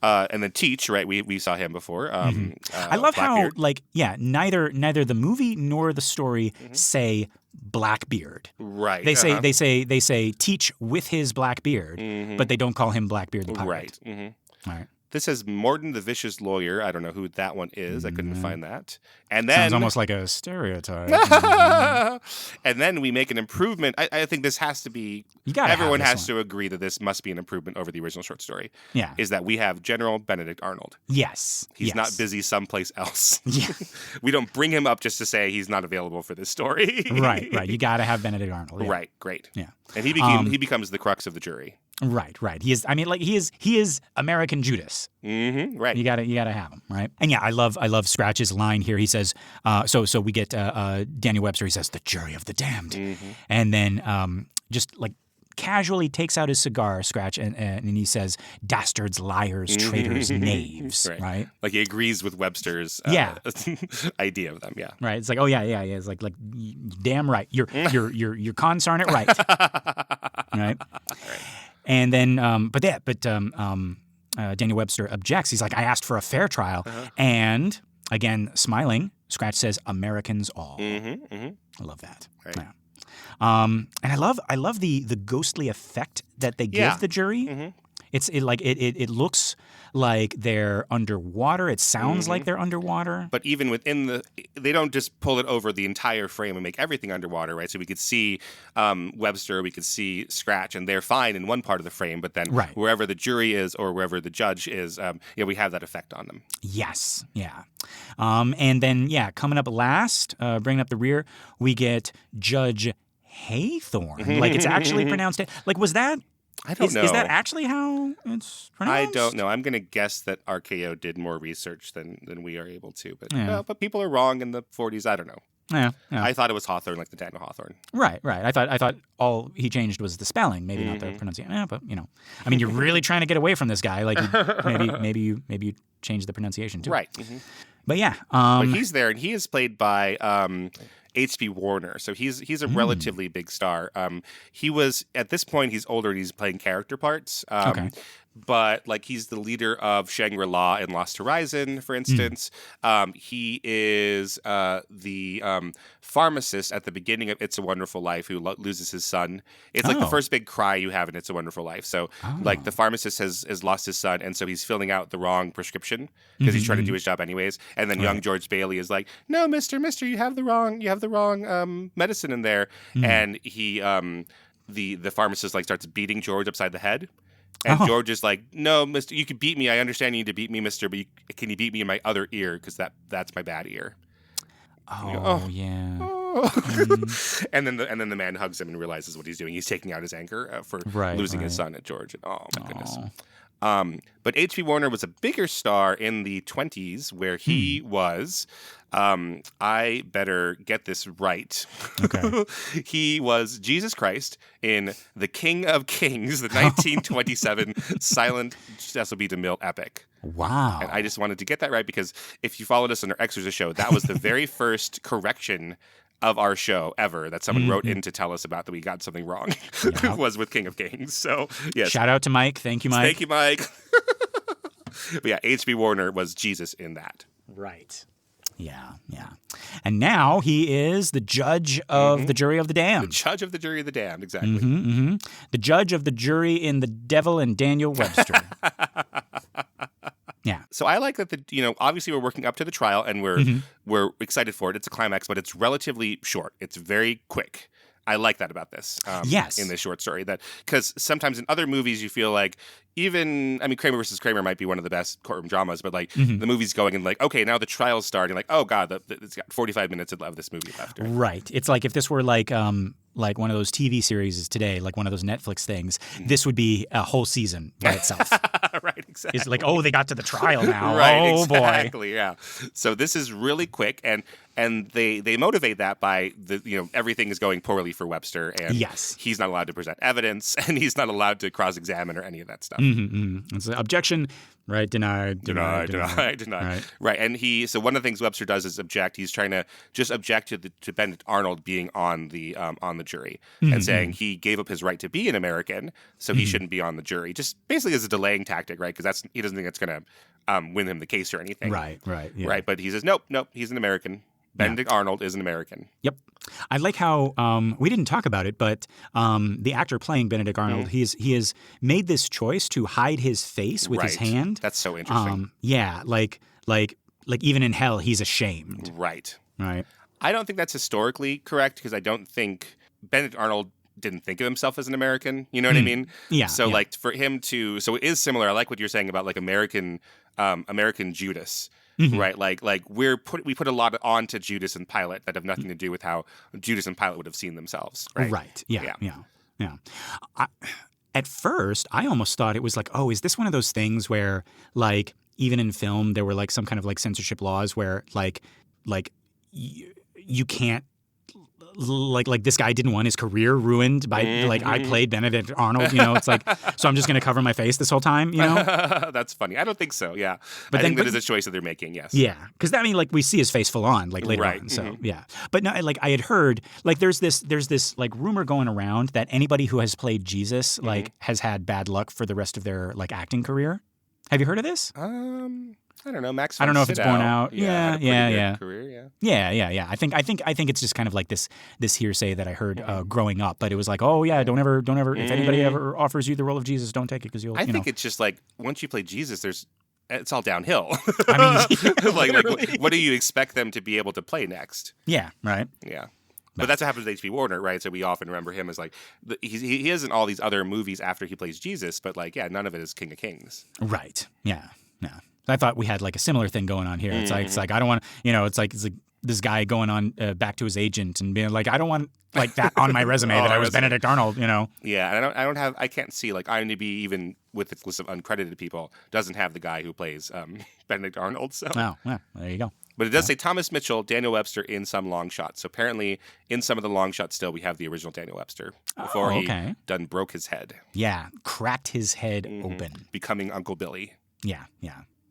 And then Teach, right? We saw him before. I love Blackbeard. how, neither the movie nor the story say Blackbeard. Right. They say Teach with his Blackbeard, but they don't call him Blackbeard the pirate. Right. Mm-hmm. All right. This says Morton the Vicious Lawyer. I don't know who that one is. I couldn't find that. And then Sounds almost like a stereotype. And then we make an improvement. I think this has to be. Everyone has to agree that this must be an improvement over the original short story. Yeah. Is that we have General Benedict Arnold. Yes. He's not busy someplace else. Yeah. We don't bring him up just to say he's not available for this story. Right. You got to have Benedict Arnold. Yeah. Right. Great. Yeah. And he becomes the crux of the jury. Right. He is. I mean, like he is American Judas. Mm-hmm. Right. You gotta have him. Right. And yeah, I love Scratch's line here. He says, so we get Daniel Webster. He says, "The jury of the damned," and then just like casually takes out his cigar, Scratch, and he says, "Dastards, liars, traitors, knaves." Right. Like he agrees with Webster's idea of them. Yeah. Right. It's like, oh yeah. It's like damn right. You're consarnate right. Right. And then, Daniel Webster objects. He's like, I asked for a fair trial. And again, smiling, Scratch says, Americans all. I love that. Right. Yeah. And I love the ghostly effect that they give the jury. It looks like they're underwater. It sounds like they're underwater. But even within they don't just pull it over the entire frame and make everything underwater, right? So we could see Webster, we could see Scratch, and they're fine in one part of the frame. But then wherever the jury is or wherever the judge is, we have that effect on them. Yes, yeah. And then, coming up last, bringing up the rear, we get Judge Haythorne. Like it's actually pronounced. Like was that? I don't know. Is that actually how it's pronounced? I don't know. I'm going to guess that RKO did more research than we are able to. But but people are wrong in the 40s. I don't know. Yeah. I thought it was Hawthorne, like the Daniel Hawthorne. Right. I thought all he changed was the spelling, maybe not the pronunciation. Yeah, but I mean, you're really trying to get away from this guy. Like maybe you change the pronunciation too. Right. But yeah, but he's there, and he is played by H.B. Warner, so he's a relatively big star. He was at this point he's older and he's playing character parts. But like he's the leader of Shangri-La in Lost Horizon, for instance. He is the pharmacist at the beginning of It's a Wonderful Life who loses his son. It's like the first big cry you have in It's a Wonderful Life. So like the pharmacist has lost his son, and so he's filling out the wrong prescription because he's trying to do his job anyways. And then young George Bailey is like, "No, Mister, you have the wrong medicine in there." And he the pharmacist like starts beating George upside the head. And George is like, "No, Mister, you can beat me. I understand you need to beat me, Mister, but can you beat me in my other ear? Because that's my bad ear." Yeah. And then the man hugs him and realizes what he's doing. He's taking out his anger for losing his son at George. And, oh my goodness. But H.B. Warner was a bigger star in the 20s, where he was. I better get this right. Okay. He was Jesus Christ in The King of Kings, the 1927 silent Cecil DeMille epic. Wow. And I just wanted to get that right because if you followed us on our Exorcist show, that was the very first correction of our show ever that someone wrote in to tell us about that we got something wrong was with King of Kings. So, yes. Shout out to Mike. Thank you, Mike. Thank you, Mike. But yeah, H.B. Warner was Jesus in that. Right. Yeah. And now he is the judge of the jury of the damned. The judge of the jury of the damned, exactly. The judge of the jury in The Devil and Daniel Webster. Yeah. So I like that obviously we're working up to the trial and we're excited for it. It's a climax, but it's relatively short. It's very quick. I like that about this. In this short story, that because sometimes in other movies you feel like Kramer versus Kramer might be one of the best courtroom dramas, but like the movie's going and like, okay, now the trial's starting. Like, oh god, it's got 45 minutes of this movie left. Right. It's like if this were like one of those TV series today, like one of those Netflix things, this would be a whole season by itself. Right, exactly. It's like, oh, they got to the trial now. Right, oh, exactly, boy. Yeah. So this is really quick, and And they motivate that by everything is going poorly for Webster, and he's not allowed to present evidence, and he's not allowed to cross-examine or any of that stuff. It's an objection, right? Deny. Right. And so one of the things Webster does is object. He's trying to just object to Benedict Arnold being on the jury and saying he gave up his right to be an American, so he shouldn't be on the jury. Just basically as a delaying tactic, right? Because he doesn't think it's going to win him the case or anything. Right. Yeah. Right. But he says, nope, he's an American. Benedict Arnold is an American. Yep. I like how we didn't talk about it, but the actor playing Benedict Arnold, he has made this choice to hide his face with his hand. That's so interesting. Like even in hell, he's ashamed. Right. Right. I don't think that's historically correct because I don't think Benedict Arnold didn't think of himself as an American. You know what I mean? Yeah. So for him to, so it is similar. I like what you're saying about like American Judas. Right, like we put a lot onto Judas and Pilate that have nothing to do with how Judas and Pilate would have seen themselves. Right. Yeah. At first, I almost thought it was like, oh, is this one of those things where like even in film there were like some kind of like censorship laws where like you can't. Like this guy didn't want his career ruined by like I played Benedict Arnold, it's like so I'm just going to cover my face this whole time, That's funny. I don't think so. Yeah, but I think that is a choice that they're making. Yes. Yeah, because like we see his face full on like later on. So yeah, but no, like I had heard like there's this like rumor going around that anybody who has played Jesus like has had bad luck for the rest of their like acting career. Have you heard of this? I don't know. Max. I don't know if it's borne out. Yeah. Career, yeah. I think it's just kind of like this hearsay that I heard growing up. But it was like, oh yeah, don't ever. If anybody ever offers you the role of Jesus, don't take it because you'll. I think it's just like once you play Jesus, it's all downhill. I mean, like what do you expect them to be able to play next? Yeah. Right. Yeah. But that's what happens with H.B. Warner, right? So we often remember him as like he is in all these other movies after he plays Jesus, but like none of it is King of Kings. Right. Yeah. I thought we had like a similar thing going on here. It's like I don't want it's like this guy going on back to his agent and being like I don't want like that on my resume that I was Benedict Arnold. Yeah, and I can't see like IMDb even with its list of uncredited people doesn't have the guy who plays Benedict Arnold. So yeah, there you go. But it does say Thomas Mitchell, Daniel Webster in some long shots. So apparently in some of the long shots still we have the original Daniel Webster before he done broke his head. Yeah, cracked his head open. Becoming Uncle Billy. Yeah.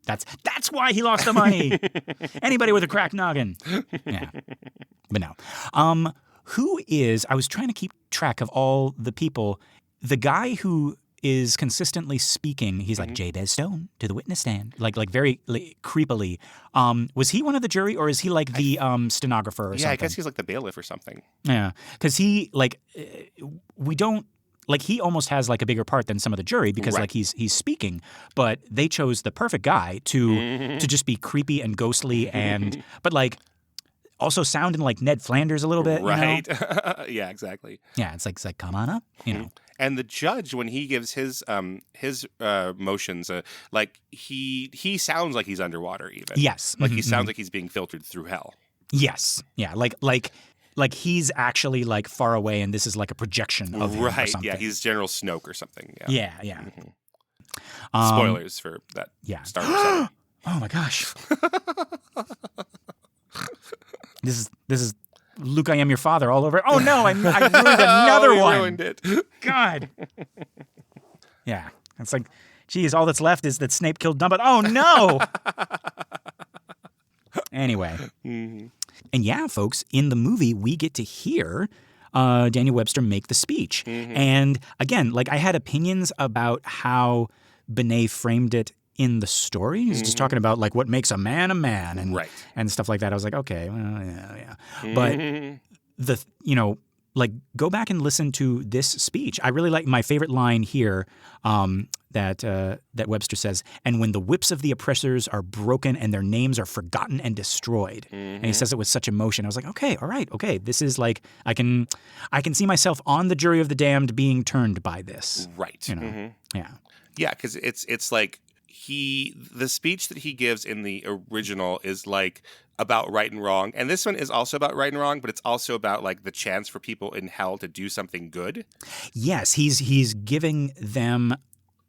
That's why he lost the money. Anybody with a cracked noggin. Yeah. But no. I was trying to keep track of all the people. The guy who is consistently speaking, he's like, Jabez Stone to the witness stand. Like very creepily. Was he one of the jury or is he like the stenographer or something? Yeah, I guess he's like the bailiff or something. Yeah. Because he we don't. Like he almost has like a bigger part than some of the jury because like he's speaking, but they chose the perfect guy to just be creepy and ghostly but like also sounding like Ned Flanders a little bit, right? Yeah, exactly. Yeah, it's like come on up, And the judge, when he gives his motions, like he sounds like he's underwater even. Yes, like he sounds like he's being filtered through hell. Yes, yeah, like he's actually like far away, and this is like a projection of him or something. Yeah, he's General Snoke or something. Yeah. Spoilers for that. Yeah. Star Wars 7. Oh my gosh. This is Luke, I am your father all over. Oh no, I ruined another one. Ruined it. God. Yeah, it's like, geez, all that's left is that Snape killed Dumbledore. Oh no. Anyway. And yeah, folks, in the movie, we get to hear Daniel Webster make the speech. And again, like I had opinions about how Benet framed it in the story. He's just talking about like what makes a man and stuff like that. I was like, okay, well, yeah. But like go back and listen to this speech. I really like my favorite line here that Webster says, and when the whips of the oppressors are broken and their names are forgotten and destroyed. And he says it with such emotion. I was like, okay, all right, okay. This is like, I can see myself on the jury of the damned being turned by this. Right. Yeah. Yeah, because it's like the speech that he gives in the original is like about right and wrong. And this one is also about right and wrong, but it's also about like the chance for people in hell to do something good. Yes, he's giving them,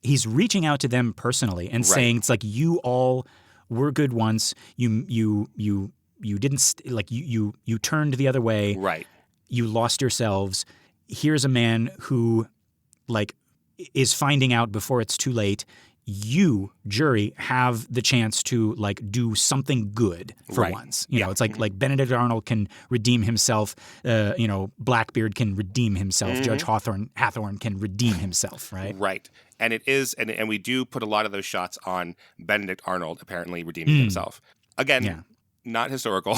he's reaching out to them personally and saying it's like, you all were good once. You didn't you turned the other way. Right. You lost yourselves. Here's a man who like is finding out before it's too late. You, jury, have the chance to like do something good for once. You know, it's like Benedict Arnold can redeem himself. Blackbeard can redeem himself. Judge Hathorne can redeem himself. Right. Right. And it is, and we do put a lot of those shots on Benedict Arnold apparently redeeming himself. Again, not historical.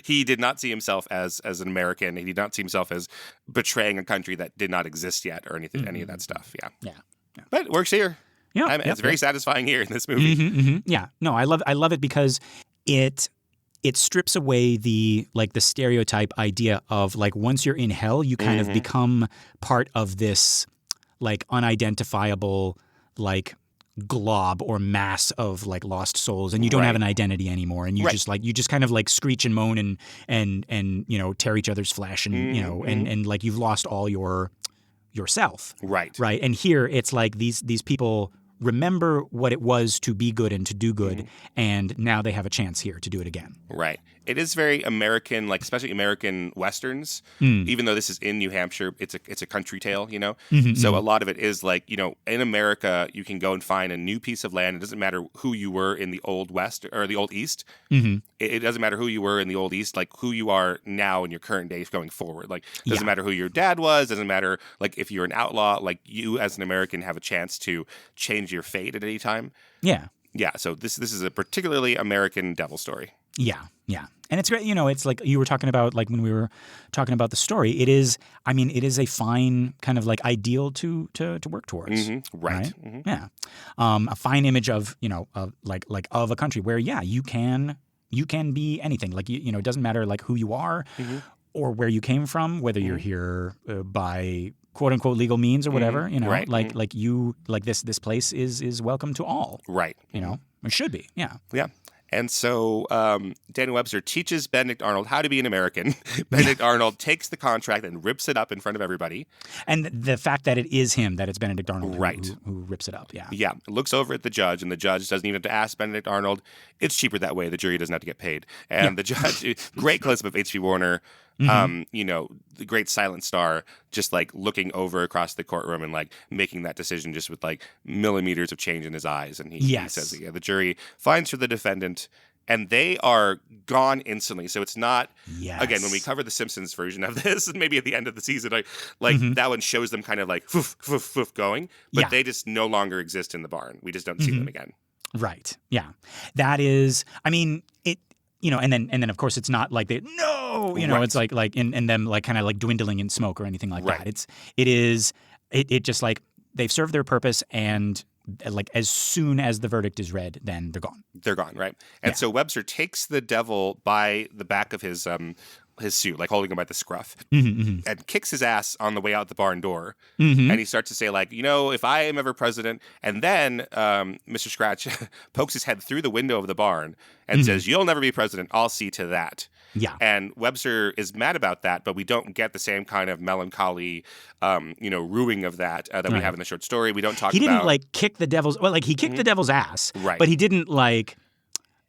He did not see himself as an American. He did not see himself as betraying a country that did not exist yet or anything, any of that stuff. Yeah. But it works here. Yeah, it's very satisfying here in this movie. Yeah, no, I love it because it strips away the stereotype idea of like once you're in hell, you kind of become part of this like unidentifiable like glob or mass of like lost souls, and you don't have an identity anymore, and you just kind of like screech and moan and tear each other's flesh, and and like you've lost all yourself. Right. And here it's like these people remember what it was to be good and to do good, and now they have a chance here to do it again. Right. It is very American, like especially American Westerns. Even though this is in New Hampshire, it's a country tale, So a lot of it is like, in America, you can go and find a new piece of land. It doesn't matter who you were in the Old West or the Old East. It doesn't matter who you were in the Old East, like who you are now in your current days going forward. Like, doesn't matter who your dad was. Doesn't matter like if you're an outlaw. Like you as an American have a chance to change your fate at any time. Yeah. Yeah. So this is a particularly American devil story. Yeah. And it's great, it's like you were talking about, like when we were talking about the story, it is a fine kind of like ideal to work towards. Right? Yeah. A fine image of, of a country where, you can be anything. Like, it doesn't matter like who you are or where you came from, whether you're here by quote unquote legal means or whatever, this place is welcome to all. Right. It should be. Yeah. Yeah. And so Daniel Webster teaches Benedict Arnold how to be an American. Benedict Arnold takes the contract and rips it up in front of everybody. And the fact that it is him, that it's Benedict Arnold who rips it up. Yeah. Yeah. Looks over at the judge, and the judge doesn't even have to ask Benedict Arnold. It's cheaper that way. The jury doesn't have to get paid. And the judge, great close up of H.P. Warner, the great silent star, just like looking over across the courtroom and like making that decision just with like millimeters of change in his eyes. And he says, the jury finds for the defendant, and they are gone instantly. So it's not, again, when we cover the Simpsons version of this, maybe at the end of the season, that one shows them kind of like foof, foof, foof going, but they just no longer exist in the barn. We just don't see them again. Right. Yeah. That is, it, and then of course it's not like it's like and them like kind of like dwindling in smoke or anything like that. It just like they've served their purpose, and like as soon as the verdict is read, then they're gone. They're gone, right? And so Webster takes the devil by the back of his suit, like holding him by the scruff, and kicks his ass on the way out the barn door. And he starts to say, like, if I am ever president, and then Mr. Scratch pokes his head through the window of the barn and says, "You'll never be president. I'll see to that." Yeah. And Webster is mad about that, but we don't get the same kind of melancholy, ruing of that that we have in the short story. We don't talk about... He didn't, like, kick the devil's... Well, like, he kicked the devil's ass. Right. But he didn't, like...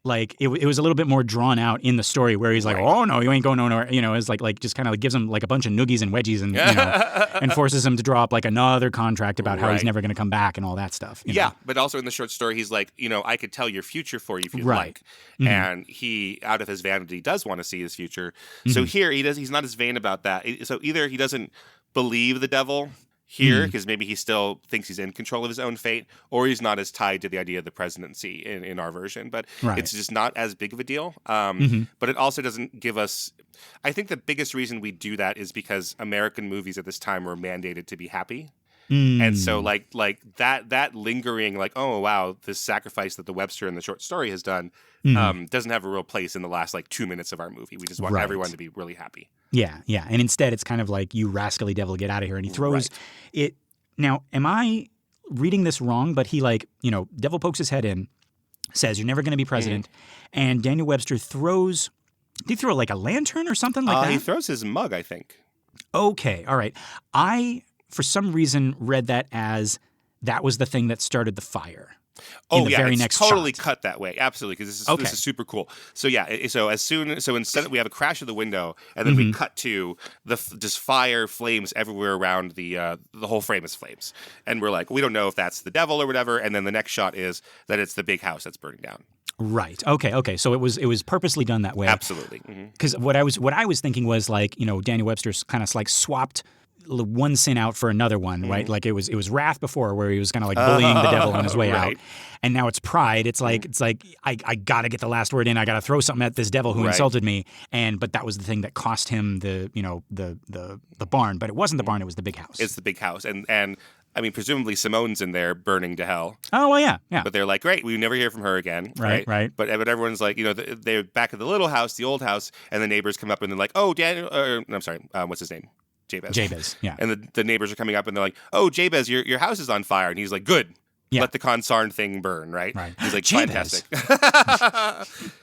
Like it was a little bit more drawn out in the story where he's like, "Oh no, you ain't going nowhere." It's like just kind of like gives him like a bunch of noogies and wedgies and and forces him to draw up like another contract about how he's never going to come back and all that stuff. Yeah, but also in the short story, he's like, I could tell your future for you if you'd like. And he, out of his vanity, does want to see his future. So here he's not as vain about that. So either he doesn't believe the devil here because maybe he still thinks he's in control of his own fate, or he's not as tied to the idea of the presidency in our version, but it's just not as big of a deal. But it also doesn't give us... I think the biggest reason we do that is because American movies at this time were mandated to be happy. And so like that lingering, like, oh wow, this sacrifice that the Webster in the short story has done doesn't have a real place in the last like 2 minutes of our movie. We just want everyone to be really happy. Yeah. And instead it's kind of like, you rascally devil, get out of here. And he throws it. Now, am I reading this wrong? But he devil pokes his head in, says, "You're never going to be president." And Daniel Webster throws, did he throw like a lantern or something like that? He throws his mug, I think. Okay. All right. I, for some reason, read that as that was the thing that started the fire. Oh, the yeah, very it's next totally shot. cut that way. Absolutely, because Okay. this is super cool. So yeah, so instead we have a crash of the window, and then we cut to just fire, flames everywhere around the whole frame is flames, and we're like, we don't know if that's the devil or whatever. And then the next shot is that it's the big house that's burning down. Right. Okay. So it was purposely done that way. Absolutely. Because what I was thinking was like, Daniel Webster's kind of like swapped one sin out for another one, right? Like it was Wrath before, where he was kind of like bullying the devil on his way out, and now it's Pride. It's like I gotta get the last word in. I gotta throw something at this devil who insulted me, but that was the thing that cost him the barn. But it wasn't the barn; it was the big house. It's the big house, and I mean, presumably Simone's in there burning to hell. Oh well, yeah. But they're like, great, we never hear from her again, right? But everyone's like, they're back at the little house, the old house, and the neighbors come up and they're like, oh, Daniel, I'm sorry, what's his name? Jabez, yeah. And the neighbors are coming up and they're like, oh, Jabez, your house is on fire. And he's like, good. Yeah. Let the consarn thing burn, right? He's like, Jabez. fantastic.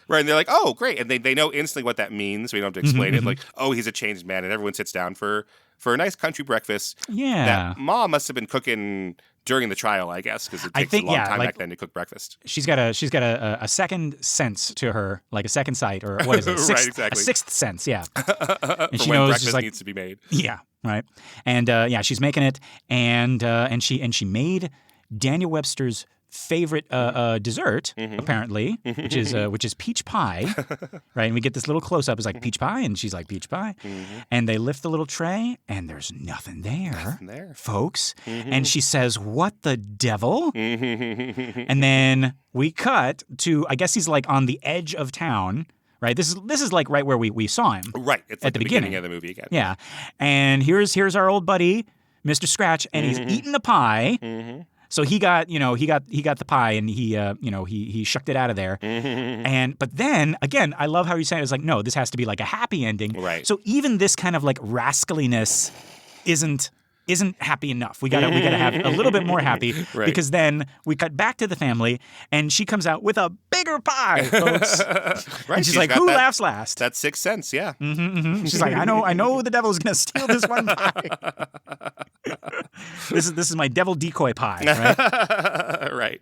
Right. And they're like, oh, great. And they know instantly what that means. We don't have to explain it. Like, oh, he's a changed man. And everyone sits down for a nice country breakfast. Yeah. That Mom must have been cooking during the trial, I guess, because it takes a long time back then to cook breakfast. She's got a second sense to her, like a second sight, or what is it? Right, exactly. A sixth sense, yeah. And she when knows breakfast like, needs to be made. Yeah, right. And she's making it, and she made Daniel Webster's favorite dessert, apparently, which is peach pie, right? And we get this little close up. It's like peach pie, and she's like peach pie, and they lift the little tray, and there's nothing there, folks. And she says, "What the devil?" And then we cut to, I guess he's like on the edge of town. Right, this is like right where we saw him. Right, it's at like the beginning of the movie again. Yeah, and here's our old buddy, Mr. Scratch, and he's eating the pie. So he got the pie, and he shucked it out of there. But then again, I love how he's saying it was like, no, this has to be like a happy ending. Right. So even this kind of like rascaliness isn't happy enough. We gotta have a little bit more happy, because then we cut back to the family, and she comes out with a bigger pie, folks. And she's like, "Who laughs last?" That's Sixth Sense, yeah. She's like, "I know the devil's gonna steal this one pie. This is my devil decoy pie, right?" Right.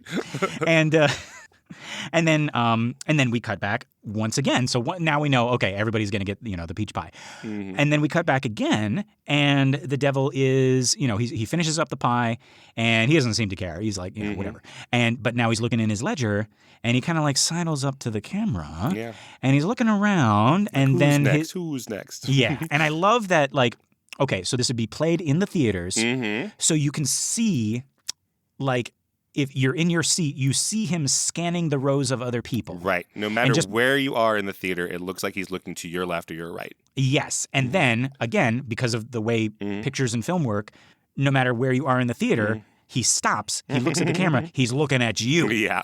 And then we cut back once again. So now we know, okay, everybody's going to get, the peach pie. And then we cut back again, and the devil is, he finishes up the pie, and he doesn't seem to care. He's like, whatever. But now he's looking in his ledger, and he kind of like sidles up to the camera, and he's looking around, and Who's next? Yeah. And I love that, like, okay, so this would be played in the theaters, so you can see, like, if you're in your seat, you see him scanning the rows of other people. Right. No matter where you are in the theater, it looks like he's looking to your left or your right. Yes. And then, again, because of the way pictures and film work, no matter where you are in the theater, he stops, he looks at the camera, he's looking at you. Yeah.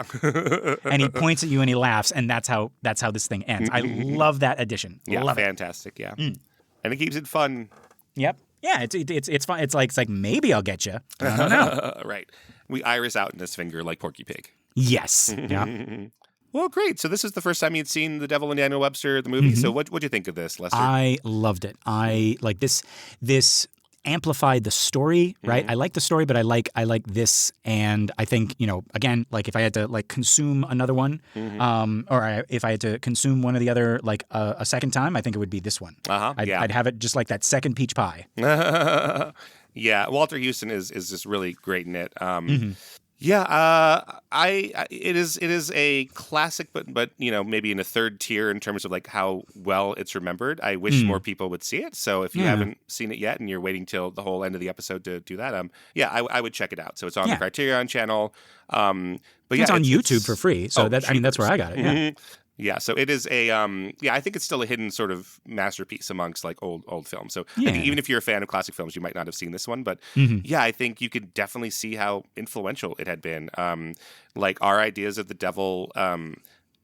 And he points at you and he laughs, and that's how this thing ends. I love that addition. Yeah, love fantastic, yeah. And it keeps it fun. Yep. Yeah, it's fun. It's like maybe I'll get you. I don't know. Right. We iris out in his finger like Porky Pig. Yes. Yeah. Well, great. So this is the first time you'd seen The Devil and Daniel Webster, the movie. So what'd you think of this, Lester? I loved it. I like this amplified the story, right? I like the story, but I like this, and I think, again, like if I had to like consume another one, or if I had to consume one or the other like a second time, I think it would be this one. I'd have it just like that second peach pie. Yeah, Walter Houston is just really great in it. Yeah, it is a classic, but maybe in a third tier in terms of like how well it's remembered. I wish more people would see it. So if you haven't seen it yet and you're waiting till the whole end of the episode to do that, I would check it out. So it's on the Criterion channel. But it's on YouTube for free. So that's where I got it. Yeah. Yeah, so it is a I think it's still a hidden sort of masterpiece amongst like old films. So I think even if you're a fan of classic films, you might not have seen this one, but I think you could definitely see how influential it had been. Like our ideas of the devil,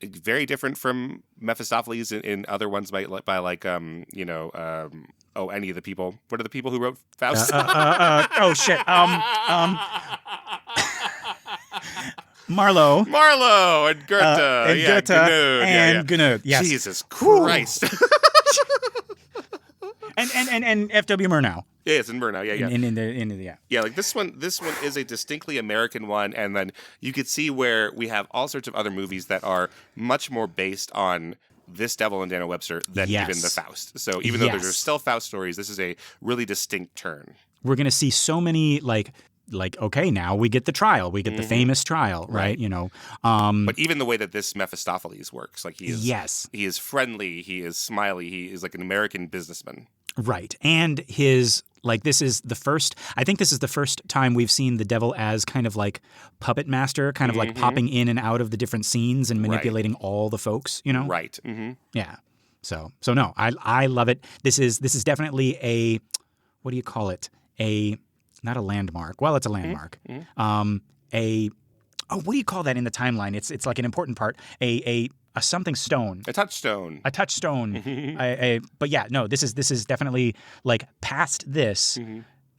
very different from Mephistopheles in other ones by any of the people. What are the people who wrote Faust? Oh shit. Marlowe and Goethe, Goethe and Gounod. Yes. Jesus Christ. And and F.W. Murnau. Yeah, it's in Murnau. Yeah. Yeah. Yeah, like this one is a distinctly American one, and then you could see where we have all sorts of other movies that are much more based on this Devil and Daniel Webster than even the Faust. So even though there's still Faust stories, this is a really distinct turn. We're going to see so many like okay, now we get the trial, we get the famous trial, right? You know, but even the way that this Mephistopheles works, like he is friendly, he is smiley, he is like an American businessman, right? And his this is the first. I think this is the first time we've seen the devil as kind of like puppet master, kind of like popping in and out of the different scenes and manipulating all the folks. You know, right? Yeah. So no, I love it. This is definitely a, what do you call it? Not a landmark. Well, it's a landmark. What do you call that in the timeline? It's like an important part. A something stone. A touchstone. A touchstone. But yeah, no. This is definitely like past this.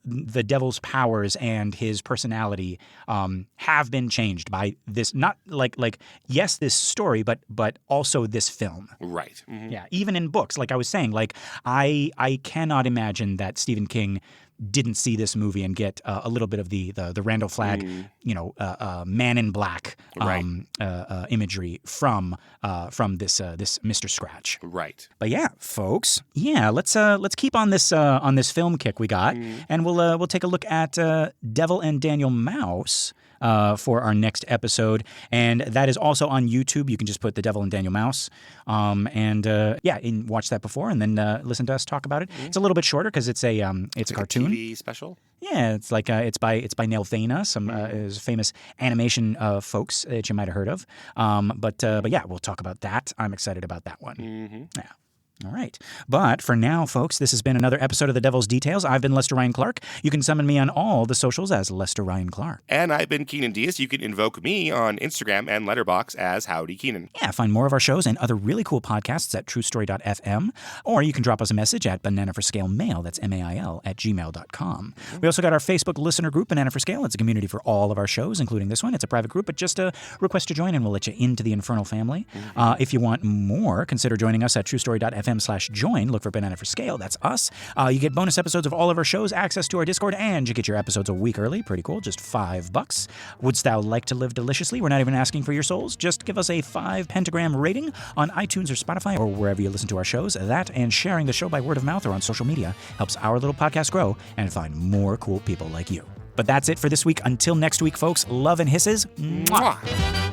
The devil's powers and his personality have been changed by this. Not like yes, this story, but also this film. Right. Yeah. Even in books, like I was saying, like I cannot imagine that Stephen King didn't see this movie and get a little bit of the Randall Flagg, Man in Black imagery from this Mr. Scratch. Right. But yeah, folks, let's keep on this film kick we got, and we'll take a look at Devil and Daniel Mouse. For our next episode, and that is also on YouTube. You can just put The Devil and Daniel Mouse, and watch that before, and then listen to us talk about it. It's a little bit shorter because it's a cartoon. A TV special. Yeah, it's like it's by Neil Thana, some is famous animation folks that you might have heard of. But yeah, we'll talk about that. I'm excited about that one. Yeah. All right. But for now, folks, this has been another episode of The Devil's Details. I've been Lester Ryan Clark. You can summon me on all the socials as Lester Ryan Clark. And I've been Keenan Diaz. You can invoke me on Instagram and Letterboxd as Howdy Keenan. Yeah, find more of our shows and other really cool podcasts at truestory.fm, or you can drop us a message at bananaforscalemail, that's mail, @gmail.com. We also got our Facebook listener group, Banana for Scale. It's a community for all of our shows, including this one. It's a private group, but just a request to join and we'll let you into the infernal family. If you want more, consider joining us at truestory.fm/join. Look for Banana for Scale. That's us. You get bonus episodes of all of our shows, access to our Discord, and you get your episodes a week early. Pretty cool. Just $5. Wouldst thou like to live deliciously? We're not even asking for your souls. Just give us a 5 pentagram rating on iTunes or Spotify or wherever you listen to our shows. That and sharing the show by word of mouth or on social media helps our little podcast grow and find more cool people like you. But that's it for this week. Until next week, folks, love and hisses. Mwah!